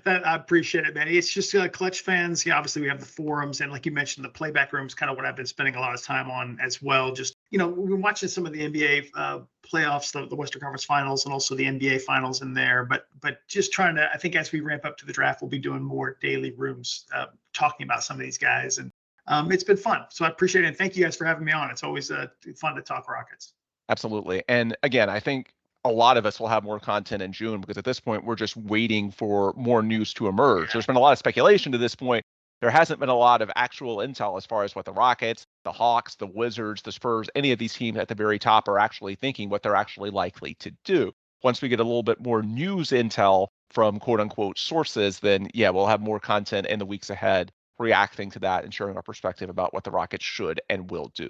That I appreciate it, man. It's just ClutchFans. Yeah, obviously we have the forums, and like you mentioned, the playback room is kind of what I've been spending a lot of time on as well. Just we've been watching some of the NBA playoffs, the Western Conference Finals, and also the NBA Finals in there. But just trying to, I think as we ramp up to the draft, we'll be doing more daily rooms talking about some of these guys, and it's been fun. So I appreciate it. And thank you guys for having me on. It's always fun to talk Rockets. Absolutely. And again, I think a lot of us will have more content in June because at this point, we're just waiting for more news to emerge. There's been a lot of speculation to this point. there hasn't been a lot of actual intel as far as what the Rockets, the Hawks, the Wizards, the Spurs, any of these teams at the very top are actually thinking, what they're actually likely to do. Once we get a little bit more news intel from quote unquote sources, then yeah, we'll have more content in the weeks ahead reacting to that and sharing our perspective about what the Rockets should and will do.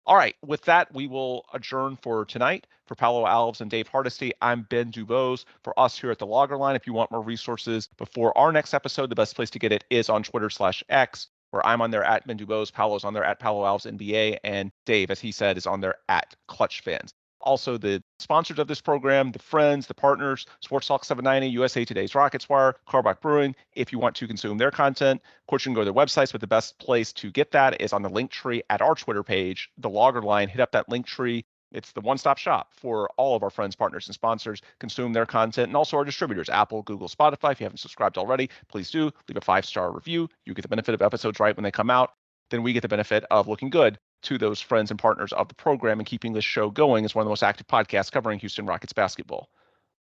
All right, with that, we will adjourn for tonight. For Paolo Alves and Dave Hardisty, I'm Ben Dubose. For us here at the Logger Line, if you want more resources before our next episode, the best place to get it is on Twitter/X, where I'm on there at Ben Dubose, Paolo's on there at Paolo Alves NBA, and Dave, as he said, is on there at ClutchFans. Also, the sponsors of this program, the friends, the partners, Sports Talk 790, USA Today's Rockets Wire, Carbach Brewing. If you want to consume their content, of course, you can go to their websites, but the best place to get that is on the link tree at our Twitter page, the Logger Line. Hit up that link tree. It's the one-stop shop for all of our friends, partners, and sponsors. Consume their content, and also our distributors, Apple, Google, Spotify. If you haven't subscribed already, please do. Leave a 5-star review. You get the benefit of episodes right when they come out. Then we get the benefit of looking good to those friends and partners of the program and keeping this show going as one of the most active podcasts covering Houston Rockets basketball.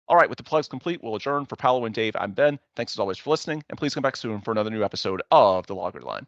All right, with the plugs complete, we'll adjourn. For Paolo and Dave, I'm Ben. Thanks as always for listening, and please come back soon for another new episode of The Logger Line.